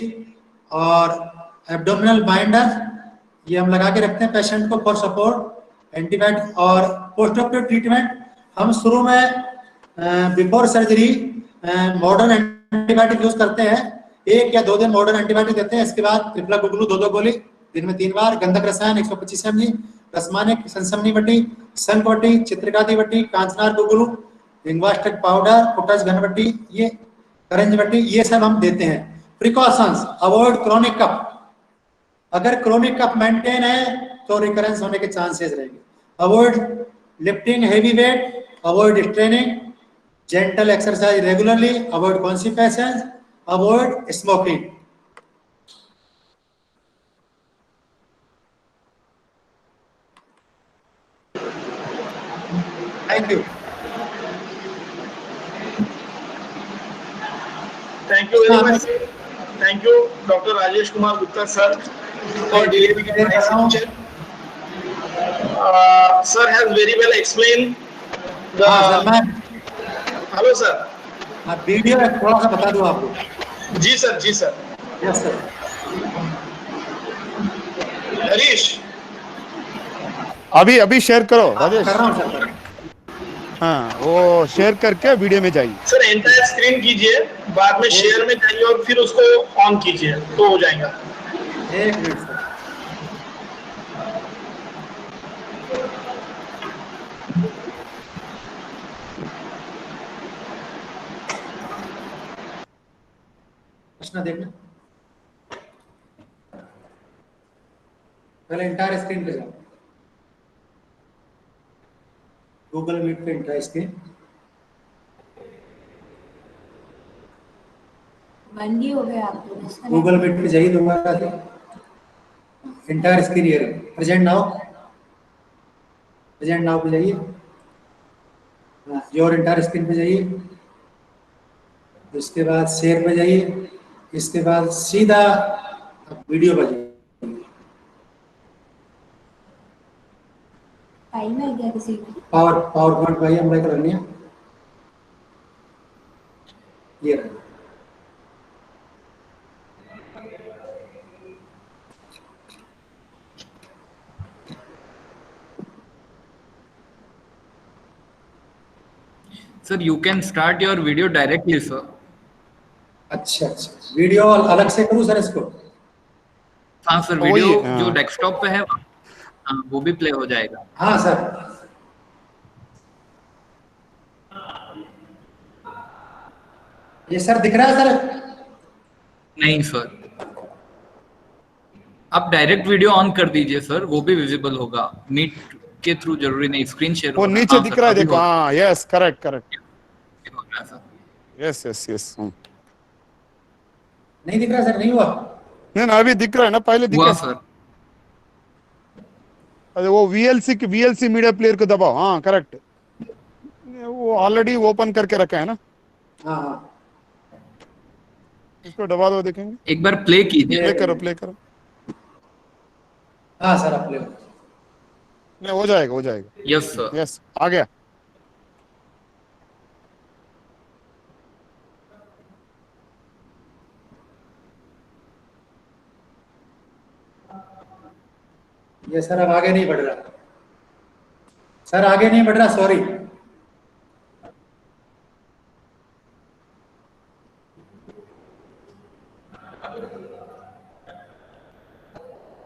और एब्डोमिनल बाइंडर, ये हम लगा के रखते हैं पेशेंट को फॉर सपोर्ट। एंटीबायोटिक और पोस्ट ऑपरेटिव ट्रीटमेंट, हम शुरू में before surgery modern antibiotic use करते हैं, 1 या 2 दिन मॉडर्न एंटीबायोटिक देते हैं। इसके बाद ट्रिपला गुगलू 2 गोली दिन में 3 बार, गंधक रसायन 125 mg, रसमानिक, सनसमनी बट्टी, संक बट्टी, चित्रकाती बट्टी, कांचनार गुगलू, लिंग्वास्टिक पाउडर, पोटाश घन बट्टी, ये करंज बट्टी, ये सब हम देते हैं। प्रिकॉशंस, अवॉइड क्रोनिक कफ, अगर क्रोनिक कफ मेंटेन है तो रिकरेंस होने के चांसेस रहेंगे। Avoid lifting heavy weight, avoid straining, gentle exercise regularly, avoid constipation, avoid smoking. Thank you. Thank you very much. Thank you, Dr. Rajesh Kumar Gupta sir, for delivering a nice lecture. Sir has very well explained the. हाँ सर, मैं Hello sir. Video थोड़ा सा बता दूं आपको। जी sir, जी सर. Yes sir. हरीश. अभी अभी शेयर करो राजेश। कर रहा हूँ सर। हाँ, वो शेयर करके वीडियो में जाइए। सर एंटायर स्क्रीन कीजिए, बाद में शेयर में जाइए और फिर उसको ऑन कीजिए तो हो जाएगा। 1 मिनट सर। प्रश्न देखना, पहले एंटायर स्क्रीन पे जाओ, गूगल मीट पे एंटायर स्क्रीन। बंद ही हो गया आपको। गूगल मीट पे जाइए दोबारा से, एंटायर स्क्रीन ये प्रेजेंट नाउ, प्रेजेंट नाउ पे जाइए, योर एंटायर स्क्रीन पे जाइए, उसके बाद शेयर पे जाइए, इसके बाद सीधा वीडियो पर जाइए। फाइल में गया किसी की। पावर पॉइंट भाई हम लेकर रखनी है, ये रहा। Sir, you can start your video directly, sir. अच्छा अच्छा, वीडियो अलग से करूँ सर इसको? हाँ सर, वही, वीडियो हाँ। जो डेस्कटॉप पे है वो भी प्ले हो जाएगा। हाँ सर। ये सर दिख रहा है सर? नहीं सर, आप डायरेक्ट वीडियो ऑन कर दीजिए सर, वो भी विजिबल होगा। मीट के थ्रू जरूरी नहीं, स्क्रीन शेयर वो नीचे दिख रहा है, देखो। हाँ, yes, correct correct, yes yes yes. नहीं दिख रहा सर? नहीं हुआ? नहीं ना, अभी दिख रहा है ना, पहले दिख हुआ रहा है। सर। अरे वो वीएलसी मीडिया प्लेयर को दबाओ। हाँ करेक्ट, वो ऑलरेडी ओपन करके रखा है ना, हाँ हाँ इसको दबा दो, देखेंगे। एक बार प्ले कीजिए। प्ले करो, प्ले करो। हाँ सर आप ले लो। नहीं, हो जाएगा, हो जाएगा। Yes sir. यस, आ गया। ये सर अब आगे नहीं बढ़ रहा, सर आगे नहीं बढ़ रहा, सॉरी।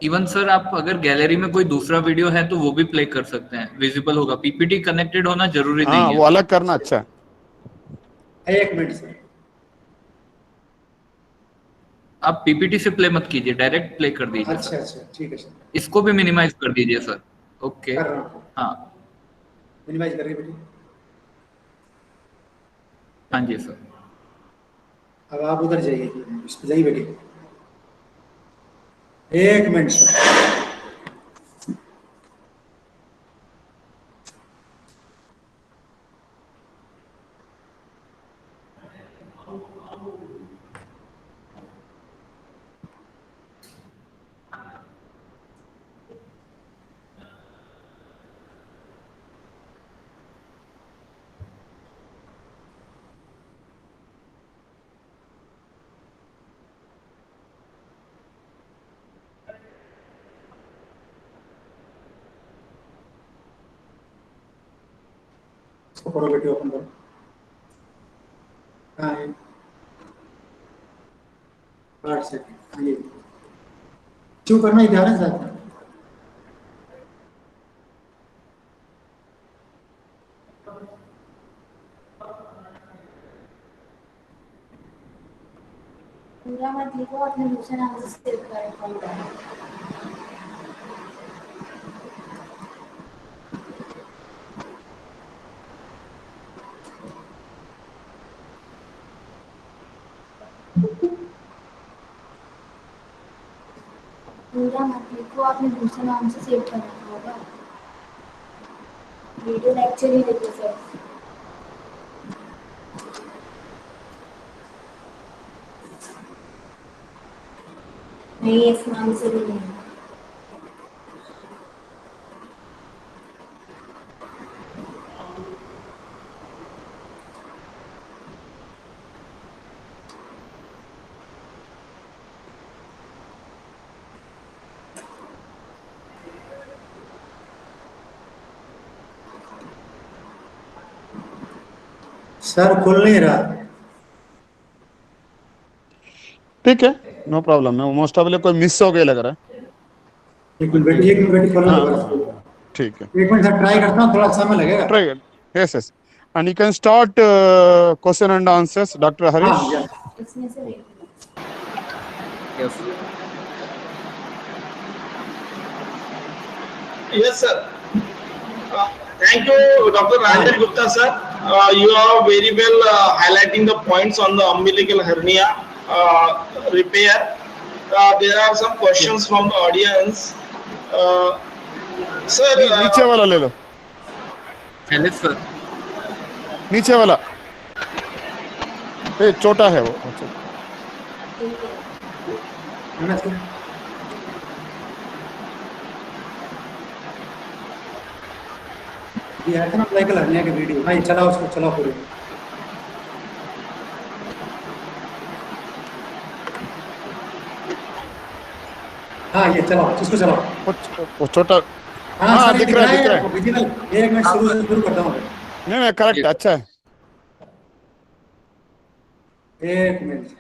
इवन सर आप अगर गैलरी में कोई दूसरा वीडियो है तो वो भी प्ले कर सकते हैं, विजिबल होगा। पीपीटी कनेक्टेड होना जरूरी हाँ, नहीं वो है। अलग करना अच्छा है। एक मिनट सर। आप पीपीटी से प्ले मत कीजिए, डायरेक्ट प्ले कर दीजिए अच्छा सर। अच्छा ठीक है सर, इसको भी मिनिमाइज कर दीजिए सर। ओके। कर रहा हूँ। हाँ। मिनिमाइज करके बेटी। हाँ जी सर। अब आप उधर जाइए, इस पे जाइए बेटी। एक मिनट सर। इसको करो बेटी, ओपन करो। हाँ ये 8 सेकंड, हाँ ये क्यों करना है, ध्यान से जाता है। पूरा मत लिखो, अपने दूसरे नाम से सेव कर रखा होगा। पूरा मत लिखो, आपने दूसरे नाम से सेव कर रखा होगा। वीडियो लेक्चर ही लिखो सर। नहीं, इस नाम से भी नहीं। सर खुल नहीं रहा। ठीक है, नो प्रॉब्लम है। मोस्ट ऑफ कोई मिस हो गया लग रहा है। एक मिनट बेटी, एक मिनट बेटी, खोलना हाँ दोबारा। हाँ हाँ, ठीक है। एक मिनट सर, ट्राई करता हूँ, थोड़ा समय लगेगा। Try. Yes yes, and you can start question and answers, doctor हाँ हरीश। यस। इसमें से देख लो। Yes. Yes, sir. Thank you, Dr. Rajesh Gupta, sir. You are very well highlighting the points on the umbilical hernia repair. There are some questions from the audience. Uh, sir, नीचे वाला ले लो, पहले sir. नीचे वाला। ए, छोटा है वो, अच्छा। ठीक है। है ना सर? ये है ना अम्बिलिकल हर्निया की वीडियो। हाँ ये चलाओ, उसको चलाओ पूरे। हाँ ये चलाओ, इसको चलाओ। वो छोटा। हाँ हाँ, सर, ये दिख रहा है, दिख रहा है। विजिबल। एक मिनट, शुरू से शुरू करता हूँ। नहीं नहीं, करेक्ट, अच्छा है। एक मिनट।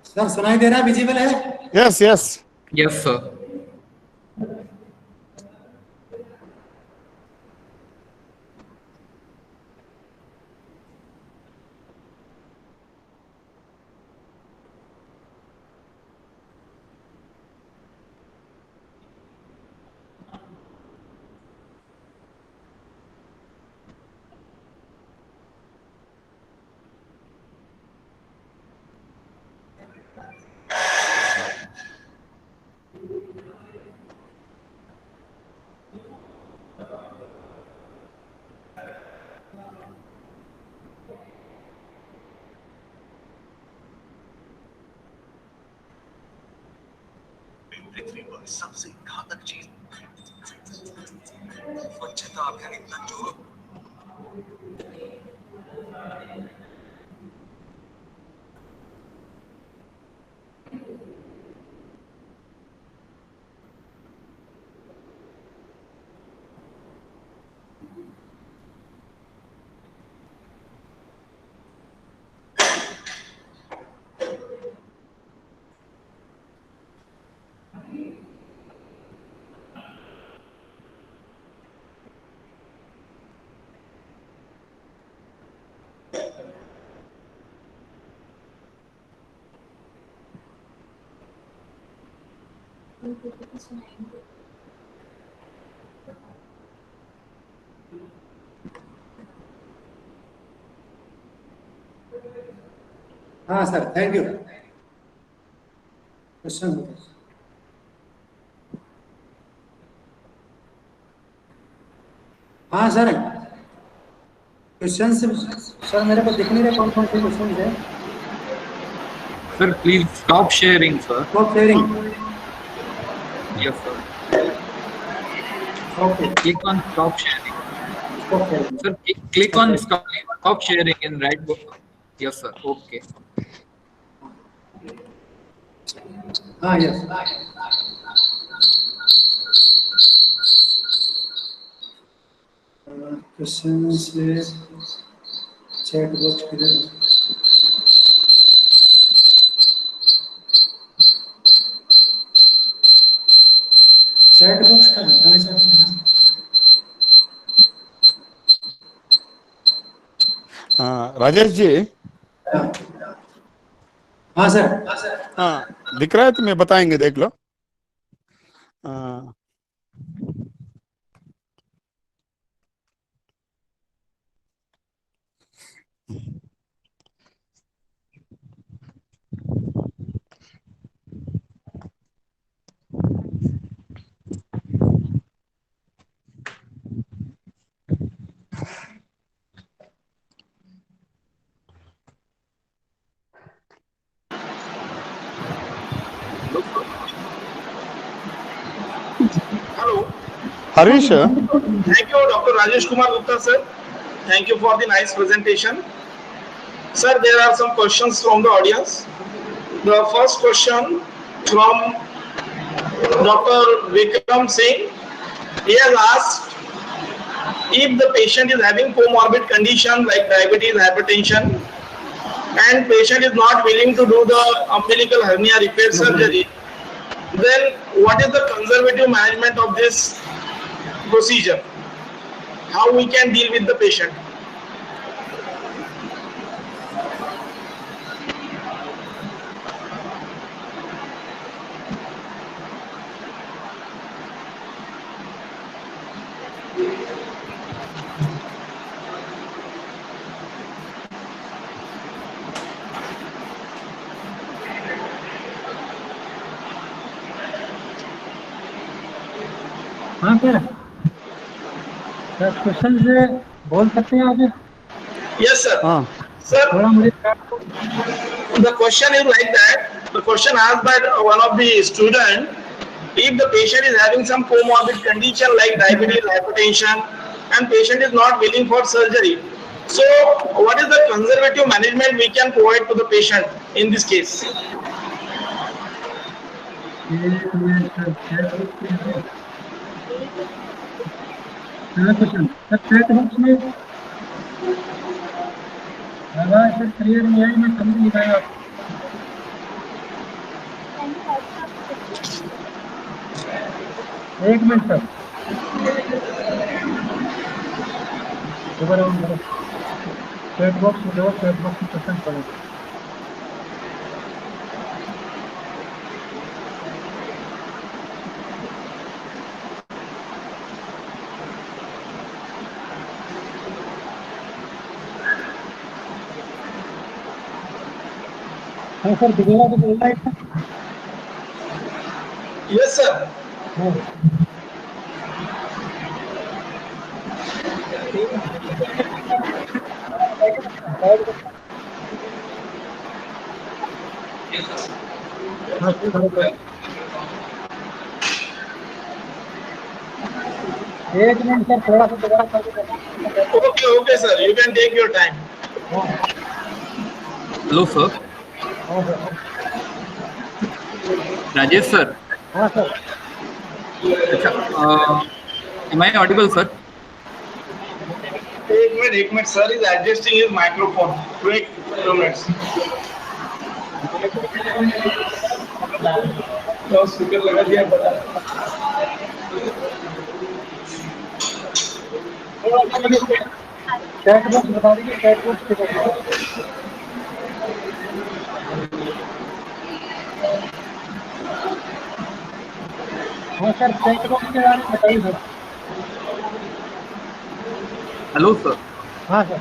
सर सुनाई दे रहा है, विजिबल है? Yes yes yes sir. पृथ्वी पर सबसे घातक चीज स्वच्छता अभियान इतना जो हाँ सर, थैंक यू। क्वेश्चन हाँ सर, क्वेश्चन सर मेरे को दिख नहीं रहे कौन कौन से क्वेश्चन है। Sir please stop sharing sir. Stop sharing. Yes sir. Okay, Click on stop sharing. Stop sharing. Sir, click on stop sharing in right book. Yes, sir. Okay. हाँ यस। क्वेश्चन से चैट बॉक्स किधर है? Chat box कहाँ है sir? Rajesh ji, हाँ sir. हाँ दिख रहा है तुम्हें, बताएंगे देख लो। हाँ Hello. Harish, Thank you, Dr. Rajesh Kumar Gupta, sir. Thank you for the nice presentation. Sir, there are some questions from the audience. The first question from Dr. Vikram Singh. He has asked if the patient is having comorbid condition like diabetes, hypertension, and patient is not willing to do the umbilical hernia repair surgery, then what is the conservative management of this procedure? How we can deal with the patient? हाँ sir, question से बोल सकते हैं आप? Yes, sir. हाँ Sir, थोड़ा मुझे the question is like that. The question asked by one of the student, if the patient is having some comorbid condition like diabetes, hypertension, and patient is not willing for surgery, so what is the conservative management we can provide to the patient in this case? Question sir, chat box में अगर clear नहीं आई मैं समझ नहीं पाया। एक minute sir, दोबारा on करो, चैट बॉक्स में जाओ, चैट बॉक्स में क्वेश्चन पढ़ो। हाँ सर, दोबारा तो बोल रहा है। Yes, sir. हाँ हाँ सर, एक मिनट सर, थोड़ा सा दोबारा कर दो। Okay, okay, sir. You can take your time. Hello sir, हाँ सर, राजेश सर। हाँ सर, अच्छा, am I audible सर? एक minute, sir is adjusting his microphone. Wait 2 minutes. तो स्पीकर लगा दिया, बता। चैट बॉक्स बता दीजिए, चैट बॉक्स पे कर। हाँ सर, चैट बॉक्स के बारे में बताइए सर। Hello sir. हाँ सर,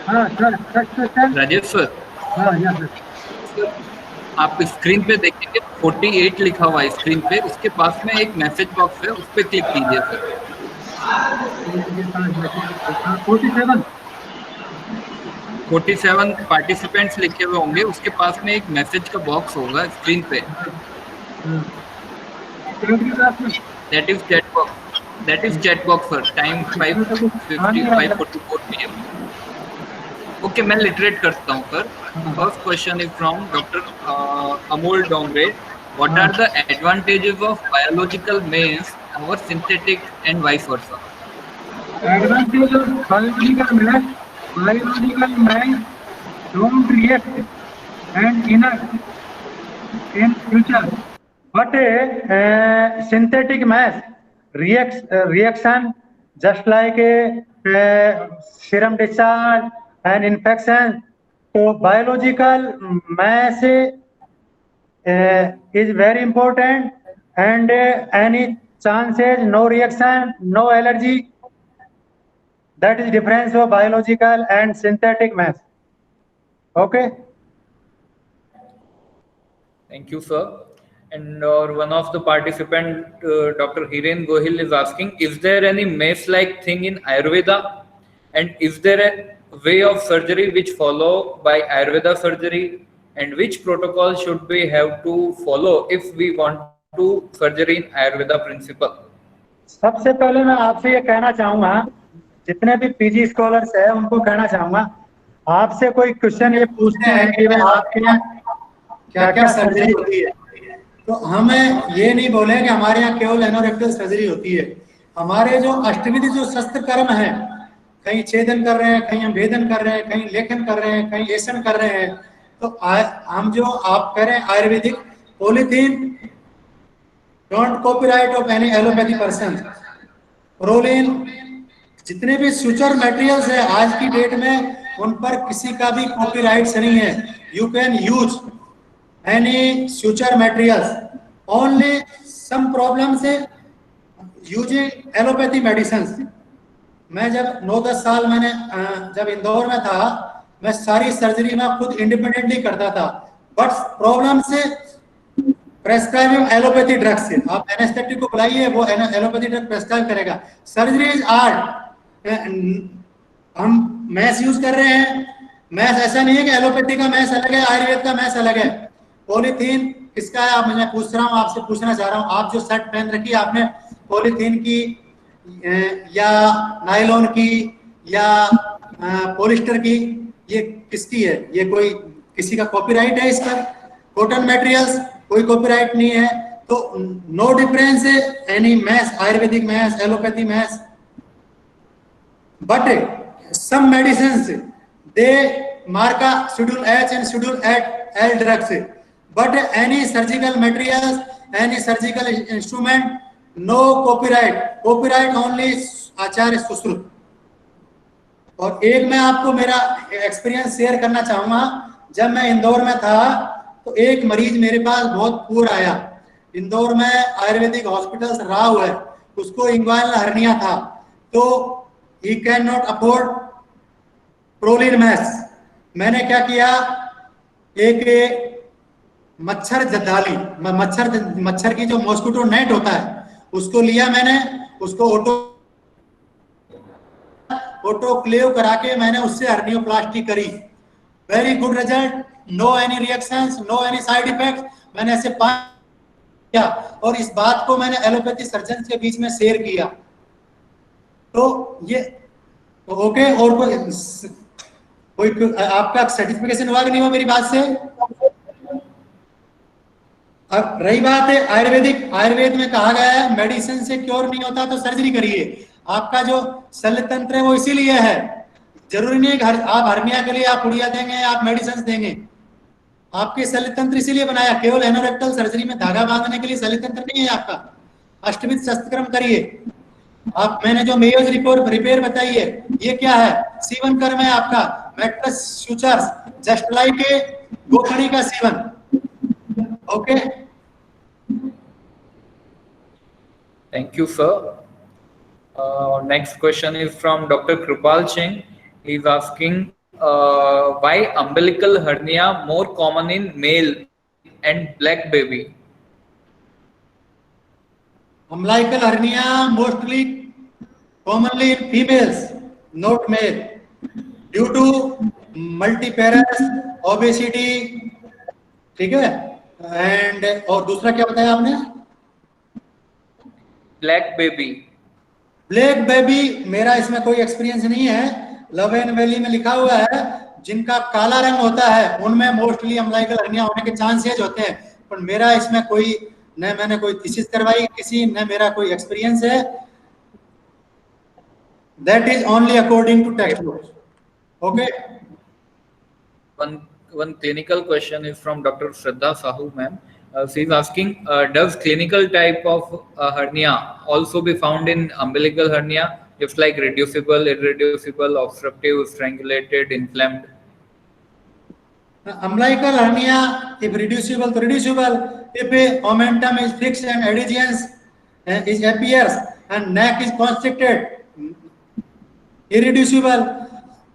हाँ सर, सर, राजेश सर, हाँ यहाँ सर, आप स्क्रीन पे देखेंगे 48 लिखा हुआ है स्क्रीन पे, उसके पास में एक मैसेज बॉक्स है, उस पर क्लिक कीजिए सर। 47। 47 पार्टिसिपेंट्स लिखे हुए होंगे, उसके पास में एक मैसेज का बॉक्स होगा स्क्रीन पे, that is chat box sir. Time 5:54 PM। Okay, मैं लिटरेट करता हूँ सर। First question is from doctor Amol Dongre. What are the advantages of biological mesh over synthetic and vice versa? Advantage of biological mass don't react and in future, but synthetic mass reaction just like serum discharge and infection. So biological mass is very important, and any chances, no reaction, no allergy. That is difference of biological and synthetic mass. Okay. Thank you, sir. And one of the participant, Dr. Hiren Gohil, is asking, is there any mace-like thing in Ayurveda? And is there a way of surgery which follow by Ayurveda surgery? And which protocol should we have to follow if we want to surgery in Ayurveda principle? सबसे पहले मैं आपसे ये कहना चाहूंगा, जितने भी PG scholars हैं उनको कहना चाहूंगा, आपसे कोई क्वेश्चन ये पूछते हैं कि भाई आपके यहाँ क्या क्या सर्जरी होती है, तो हमें ये नहीं बोले कि हमारे यहाँ केवल एनोरेक्टल सर्जरी होती है। हमारे जो अष्टविधि जो शस्त्र कर्म है, कहीं छेदन कर रहे हैं, कहीं हम भेदन कर रहे हैं, कहीं लेखन कर रहे हैं, कहीं ऐसन कर रहे हैं, तो हम जो आप कह रहे हैं Ayurvedic polythene don't copyright of any allopathy person, proline, जितने भी सुचर मटेरियल्स है आज की डेट में उन पर किसी का भी कॉपीराइट्स नहीं है। You can use any suture materials, only some problems है यूजिंग एलोपैथी मेडिसिन्स। मैं जब 9-10 साल मैंने जब इंदौर में था, मैं सारी सर्जरी में खुद इंडिपेंडेंटली करता था, बट प्रॉब्लम से प्रेस्क्राइबिंग एलोपैथी ड्रग्स से, आप एनेस्थेटिक को बुलाइए, वो एलोपैथी ड्रग प्रेस्क्राइब करेगा। Surgery is art. हम मैस यूज कर रहे हैं, मैस ऐसा नहीं है कि एलोपैथी का मैस अलग है, आयुर्वेद का मैस अलग है। पॉलीथीन किसका है, आप मैं पूछ रहा हूँ, आपसे पूछना चाह रहा हूँ, आप जो शर्ट पहन रखी है आपने पॉलीथीन की या नायलॉन की या पॉलिस्टर की, ये किसकी है? ये कोई किसी का कॉपीराइट है इस पर? कॉटन मटेरियल्स कोई कॉपीराइट नहीं है, तो no difference any meshes, Ayurvedic meshes, allopathy meshes, but some medicines they mark a schedule H and schedule L drugs, but any surgical materials, any surgical instrument, no copyright, copyright only आचार्य सुश्रुत। और एक मैं आपको मेरा experience share करना चाहूंगा। जब मैं इंदौर में था तो एक मरीज मेरे पास बहुत पूर आया। इंदौर में आयुर्वेदिक हॉस्पिटल रहा हुआ है, उसको इंग्वाइनल हर्निया था, तो he can not afford proline maths. मैंने क्या किया, एक मच्छर जद्दाली, मच्छर की जो मॉस्किटो नेट होता है उसको लिया मैंने, उसको ऑटोक्लेव करा के मैंने उससे हर्नियोप्लास्टी करी। Very good result, no any reactions, no any side effects. मैंने ऐसे किया और इस बात को मैंने एलोपैथी सर्जन के बीच में शेयर किया। तो ये ओके, और कोई आपका सर्टिफिकेशन हुआ कि नहीं हुआ मेरी बात से? अब रही बात है आयुर्वेद में कहा गया है मेडिसिन से क्योर नहीं होता तो सर्जरी करिए। आपका जो शल्य तंत्र है वो इसीलिए है, जरूरी नहीं है आप हर्निया के लिए आप पुड़िया देंगे, आप मेडिसिन देंगे। आपके शल्य तंत्र इसीलिए बनाया, केवल एनोरेक्टल सर्जरी में धागा बांधने के लिए शल्य तंत्र नहीं है आपका। अष्टविध शस्त्रक्रम करिए। आप मैंने जो मेयोज रिपेयर बताई है, ये क्या है? सीवन कर्म है आपका, mattress sutures, just like a गोखड़ी का सीवन। Okay, Thank you, sir. Next question is from Dr. Kripal Singh. He is asking why umbilical hernia more common in male and black baby? umbilical hernia mostly commonly in females, not male, due to multiparous obesity, ठीक है। And और दूसरा क्या बताया आपने? Black baby. Black baby मेरा इसमें कोई एक्सपीरियंस नहीं है। लव एंड वैली में लिखा हुआ है जिनका काला रंग होता है उनमें मोस्टली अम्बिलिकल हर्निया होने के चांसेस होते हैं, पर मेरा इसमें कोई न मैंने कोई थीसिस करवाई किसी, न मेरा कोई एक्सपीरियंस है। That is only according to textbooks. Okay, One clinical question is from Dr. Shraddha Sahu, ma'am. She is asking, does clinical type of hernia also be found in umbilical hernia, just like reducible, irreducible, obstructive, strangulated, inflamed? umbilical hernia, if reducible to reducible, if a momentum is fixed and adhesions is appears and neck is constricted, irreducible.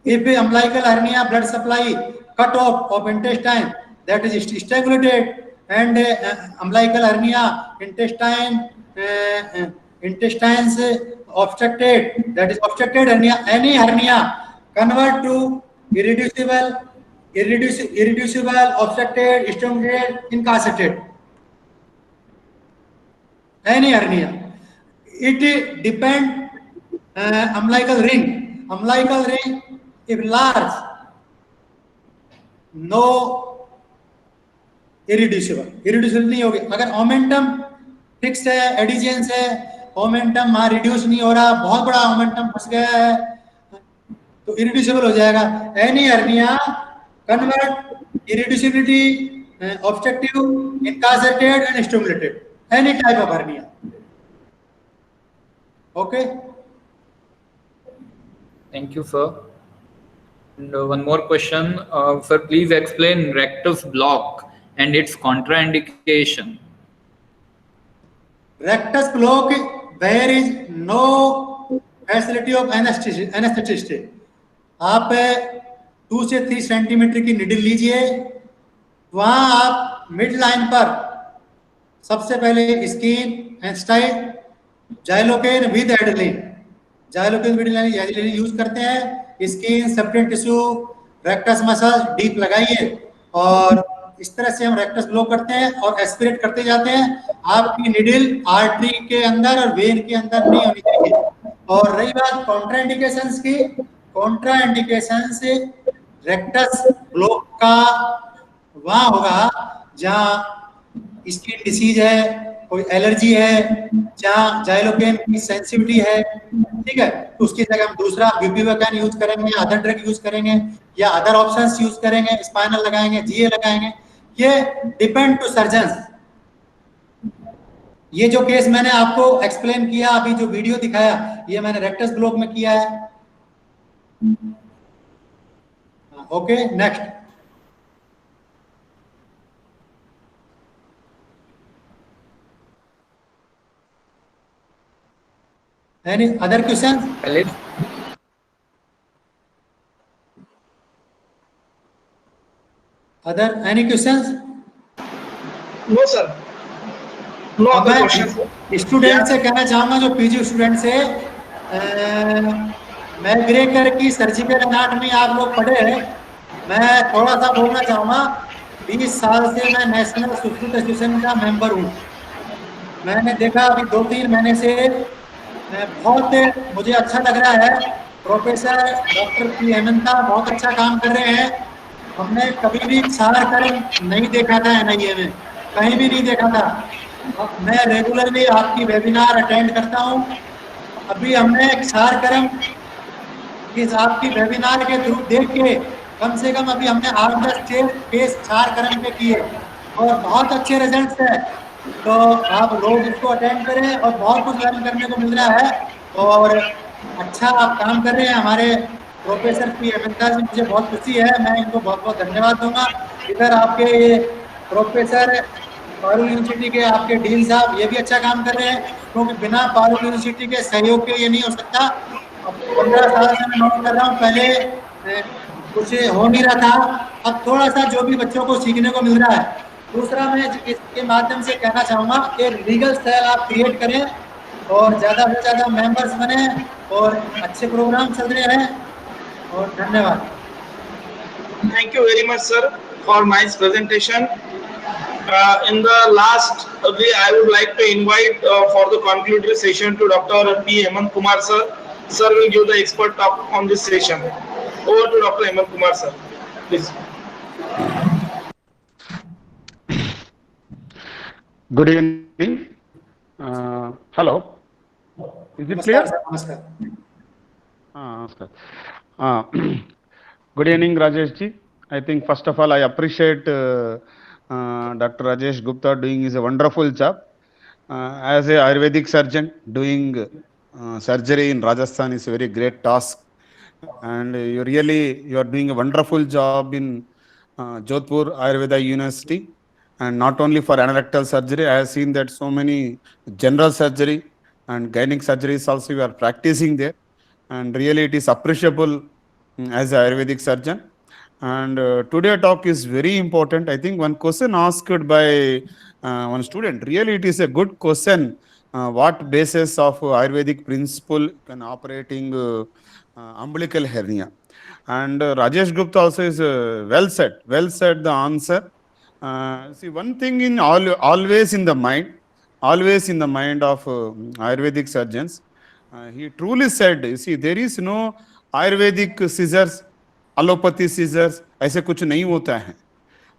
If a umbilical hernia blood supply cut off of intestine, that is strangulated, and umbilical hernia intestines obstructed, that is obstructed hernia. Any hernia convert to irreducible, obstructed, strangulated, incapacitated. Any hernia, it depend umbilical ring if large, no irreducible नहीं होगी। अगर omentum fix है, एडिजेंस है, omentum वहां reduce नहीं हो रहा, बहुत बड़ा ओमेंटम फंस गया है, तो irreducible हो जाएगा। Any hernia convert irreducibility, obstructive, incapacitated and stimulated, any type of hernia. Okay, Thank you, sir. And one more question, sir, please explain rectus block and its contraindication. rectus block, there is no facility of anesthetist. आप 2 से 3 centimetre की needle लीजिए, वहां आप mid line पर सबसे पहले skin एंस्टाइल xylocaine with adrenaline, xylocaine with adrenaline use करते हैं। स्किन सब्टेंट टिश्यू रेक्टस मसल डीप लगाइए और इस तरह से हम रेक्टस ब्लॉक करते हैं और एस्पिरेट करते जाते हैं। आपकी निडल आर्टरी के अंदर और वेन के अंदर नहीं होनी चाहिए। और रही बात कॉन्ट्राइंडिकेशंस की, कॉन्ट्राइंडिकेशन से रेक्टस ब्लॉक का वहां होगा जहाँ स्किन डिसीज है, कोई एलर्जी है, जहाँ जाइलोकेन की सेंसिटिविटी है, ठीक है, तो उसकी जगह हम दूसरा ब्यूपीवेकैन यूज करेंगे, अदर ड्रग यूज करेंगे, या अदर ऑप्शंस यूज करेंगे, स्पाइनल लगाएंगे, जीए लगाएंगे, ये डिपेंड टू सर्जन। ये जो केस मैंने आपको एक्सप्लेन किया, अभी जो वीडियो दिखाया, ये मैंने रेक्टस ब्लॉक में किया है। Okay, next. Any other question? Other any questions? No, sir. No other questions. मैं स्टूडेंट से कहना चाहूंगा, जो पीजी स्टूडेंट से, मैग्रेकर की सर्जिकल एनाटॉमी आप लोग पढ़े हैं, मैं थोड़ा सा बोलना चाहूंगा। 20 साल से मैं नेशनल सुश्रुत एसोसिएशन का मेंबर हूँ। मैंने देखा अभी 2-3 महीने से बहुत मुझे अच्छा लग रहा है। प्रोफेसर डॉक्टर पी हेमंता बहुत अच्छा काम कर रहे हैं। हमने कभी भी क्षार कर्म नहीं देखा था एनआईए में, कहीं भी नहीं देखा था। अब मैं रेगुलरली आपकी वेबिनार अटेंड करता हूँ। अभी हमने क्षार कर्म इस आपकी वेबिनार के थ्रू देख के कम से कम अभी हमने 8-10 केस क्षार कर्म के किए और बहुत अच्छे रिजल्ट्स हैं। तो आप लोग इसको अटेंड करें और बहुत कुछ लर्न करने को मिल रहा है और अच्छा आप काम कर रहे हैं। हमारे प्रोफेसर पी हेमंता जी, मुझे बहुत खुशी है, मैं इनको बहुत बहुत धन्यवाद दूंगा। इधर आपके ये प्रोफेसर पारुल यूनिवर्सिटी के आपके डीन साहब, ये भी अच्छा काम कर रहे हैं, क्योंकि बिना पारुल यूनिवर्सिटी के सहयोग के ये नहीं हो सकता। 15 साल से मैं नोट कर रहा हूँ, पहले कुछ हो नहीं रहा था, अब थोड़ा सा जो भी बच्चों को सीखने को मिल रहा है। दूसरा, मैं इसके माध्यम से कहना चाहूँगा कि लीगल सेल आप क्रिएट करें और ज़्यादा से ज़्यादा मेंबर्स बने और अच्छे प्रोग्राम चल रहे हैं। और धन्यवाद। Thank you very much, sir, for nice presentation. In the last, I would like to invite for the concludatory session to Dr. P. Hemant Kumar, sir. Sir will give the expert talk on this session. Over to Dr. Hemant Kumar, sir. Please. Good evening. Hello. Is it clear? नमस्कार। Namaskar. Good evening, Rajesh ji. I think first of all, I appreciate Dr. Rajesh Gupta doing his a wonderful job. As a Ayurvedic surgeon, doing surgery in Rajasthan is a very great task. And you are doing a wonderful job in Jodhpur Ayurveda University. And not only for anorectal surgery, I have seen that so many general surgery and gynec surgeries also you are practicing there. And really it is appreciable as an Ayurvedic surgeon. And today talk is very important. I think one question asked by one student, really it is a good question. What basis of Ayurvedic principle can operating umbilical hernia? And Rajesh Gupta also is well said the answer. See, one thing in always in the mind of Ayurvedic surgeons, he truly said, you see, there is no Ayurvedic scissors, allopathy scissors, ऐसे कुछ नहीं होता है।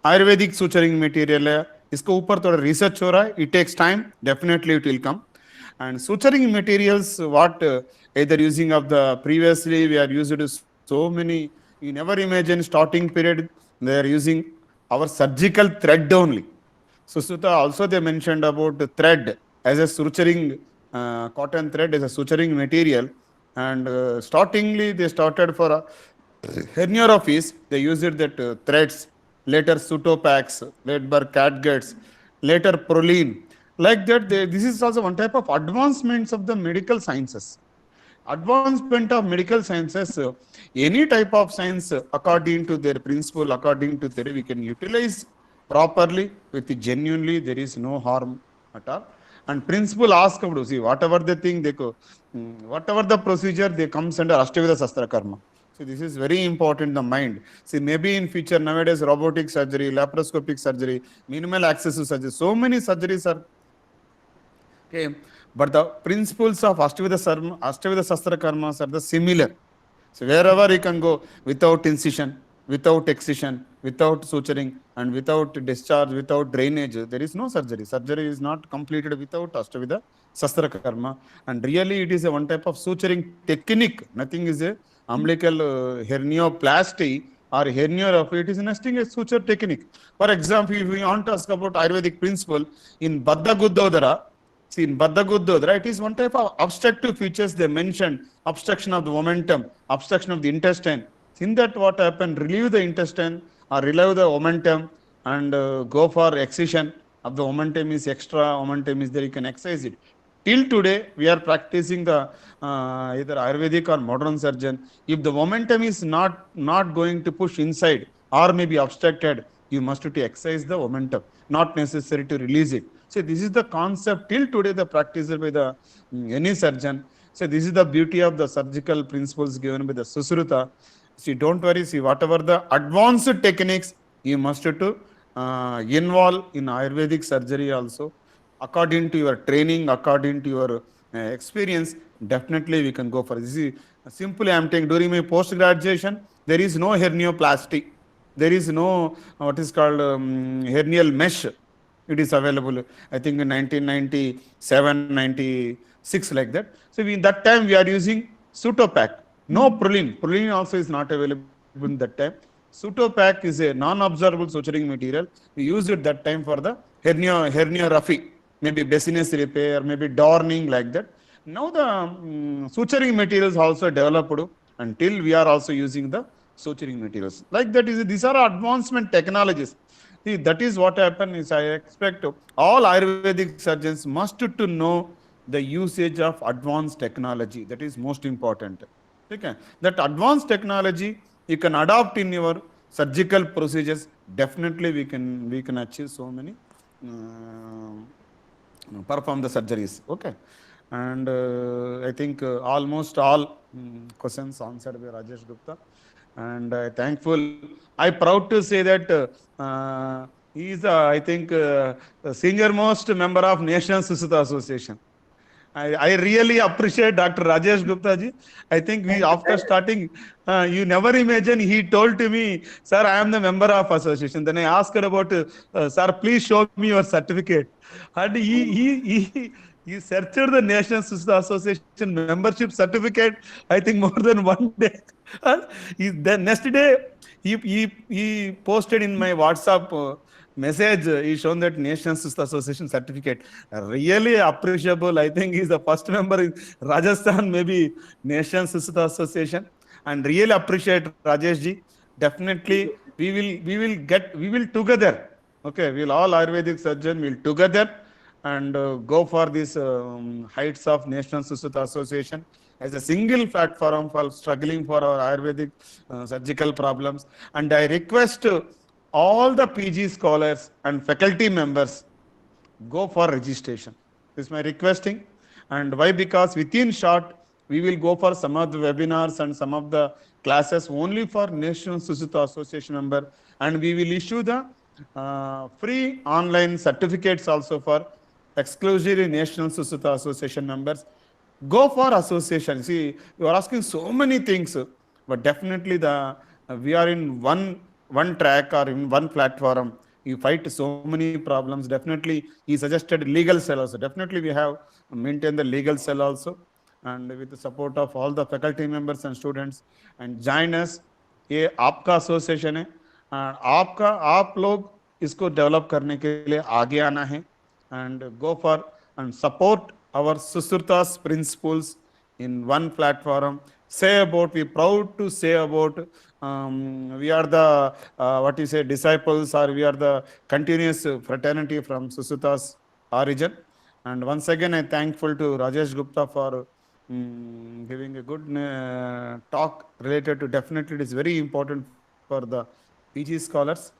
Ayurvedic suturing material है, इसको ऊपर थोड़ा research हो रहा है, it takes time, definitely it will come. And suturing materials, what either using of the previously we are used to so many, you never imagine starting period they are using our surgical thread only. So Sutta also they mentioned about the thread as a suturing, cotton thread as a suturing material. And startingly they started for hernia office, they used that threads, later Sutopax, later catguts, later Proline. Like that, this is also one type of advancements of the medical sciences. Advancement of medical sciences, any type of science according to their principle, according to theory, we can utilize properly with genuinely, there is no harm at all. And principle ask to see whatever the thing they go, whatever the procedure they comes under Ashtaveda Sastra Karma. So this is very important, the mind. See, maybe in future nowadays robotic surgery, laparoscopic surgery, minimal access to surgery, so many surgeries are came. But the principles of Ashtaveda Sastra Karmas are the similar. So wherever you can go without incision, without excision, without suturing and without discharge, without drainage, there is no surgery. Surgery is not completed without Ashtavidha Sastrakarma. And really, it is a one type of suturing technique. Nothing is a umbilical hernioplasty or herniorrhaphy. It is nesting a suture technique. For example, if we want to ask about Ayurvedic principle in Baddha Guddodhara, see, in Baddha Guddodhara, it is one type of obstructive features they mentioned: obstruction of the momentum, obstruction of the intestine. In that, what happened? Relieve the intestine or relieve the momentum and go for excision of the momentum is extra, momentum is there, you can exercise it. Till today, we are practicing the either Ayurvedic or modern surgeon. If the momentum is not going to push inside or maybe obstructed, you must to exercise the momentum, not necessary to release it. So this is the concept till today the practice by the any surgeon. So this is the beauty of the surgical principles given by the Susruta. See, don't worry. See, whatever the advanced techniques you must to involve in Ayurvedic surgery also, according to your training, according to your experience, definitely we can go for this. See, simply I am taking during my post graduation, there is no hernioplasty, there is no what is called hernial mesh. It is available, I think in 1997, 96 like that. So in that time we are using Sutopac. No Prolene. Prolene also is not available in that time. Sutopac is a non-absorbable suturing material. We used it that time for the herniorrhaphy, maybe basinus repair, maybe dorning like that. Now the suturing materials also developed until we are also using the suturing materials. Like that is these are advancement technologies. See, that is what happened is I expect all Ayurvedic surgeons must to know the usage of advanced technology. That is most important. Okay. That advanced technology you can adopt in your surgical procedures. Definitely we can achieve so many perform the surgeries. Okay. And I think almost all questions answered by Rajesh Gupta. And thankful. I proud to say that he is, I think, the senior most member of National Susruta Association. I really appreciate Dr. Rajesh Gupta ji. I think we after starting, you never imagine he told to me, sir, I am the member of association. Then I asked her about, sir, please show me your certificate. And he searched the National Susruta Association membership certificate, I think more than one day. The next day, he posted in my WhatsApp message, he shown that National Susruta Association certificate. Really appreciable. I think he's the first member in Rajasthan, maybe National Susruta Association. And really appreciate Rajesh ji. Definitely, we will together. Okay, we'll all Ayurvedic surgeon will together and go for these heights of National Susruta Association as a single platform for struggling for our Ayurvedic surgical problems. And I request all the PG scholars and faculty members go for registration. This is my requesting. And why? Because within short, we will go for some of the webinars and some of the classes only for National Susruta Association member. And we will issue the free online certificates also for exclusively National Susruta Association members. Go for association. See, you are asking so many things, but definitely we are in one track or in one platform. You fight so many problems. Definitely, he suggested legal cell also. Definitely, we have maintained the legal cell also, and with the support of all the faculty members and students, and join us. ये आपका association है, आप लोग इसको develop करने के लिए आगे आना है, and go for and support our Susruta's principles in one platform. We proud to say about we are the what you say disciples, or we are the continuous fraternity from Susruta's origin. And once again, I'm thankful to Rajesh Gupta for giving a good talk related to, definitely it is very important for the PG scholars.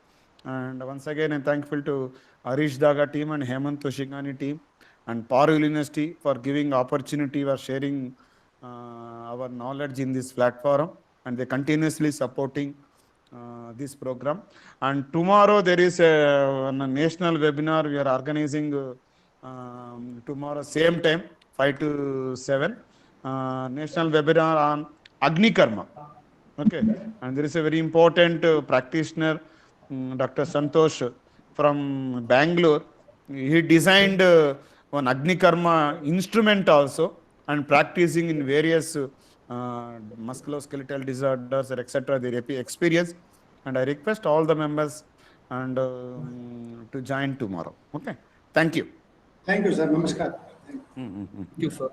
And once again, I'm thankful to Harish Daga team and Hemant Toshigani team and Parul University for giving opportunity for sharing our knowledge in this platform, and they continuously supporting this program. And tomorrow there is a national webinar we are organizing tomorrow same time 5 to 7 national webinar on Agni Karma. Okay, and there is a very important practitioner Dr. Santosh from Bangalore. He designed one Agni Karma instrument also and practicing in various musculoskeletal disorders or etc. Their experience. And I request all the members and to join tomorrow. Okay. Thank you. Thank you, sir. Namaskar. Thank you, sir.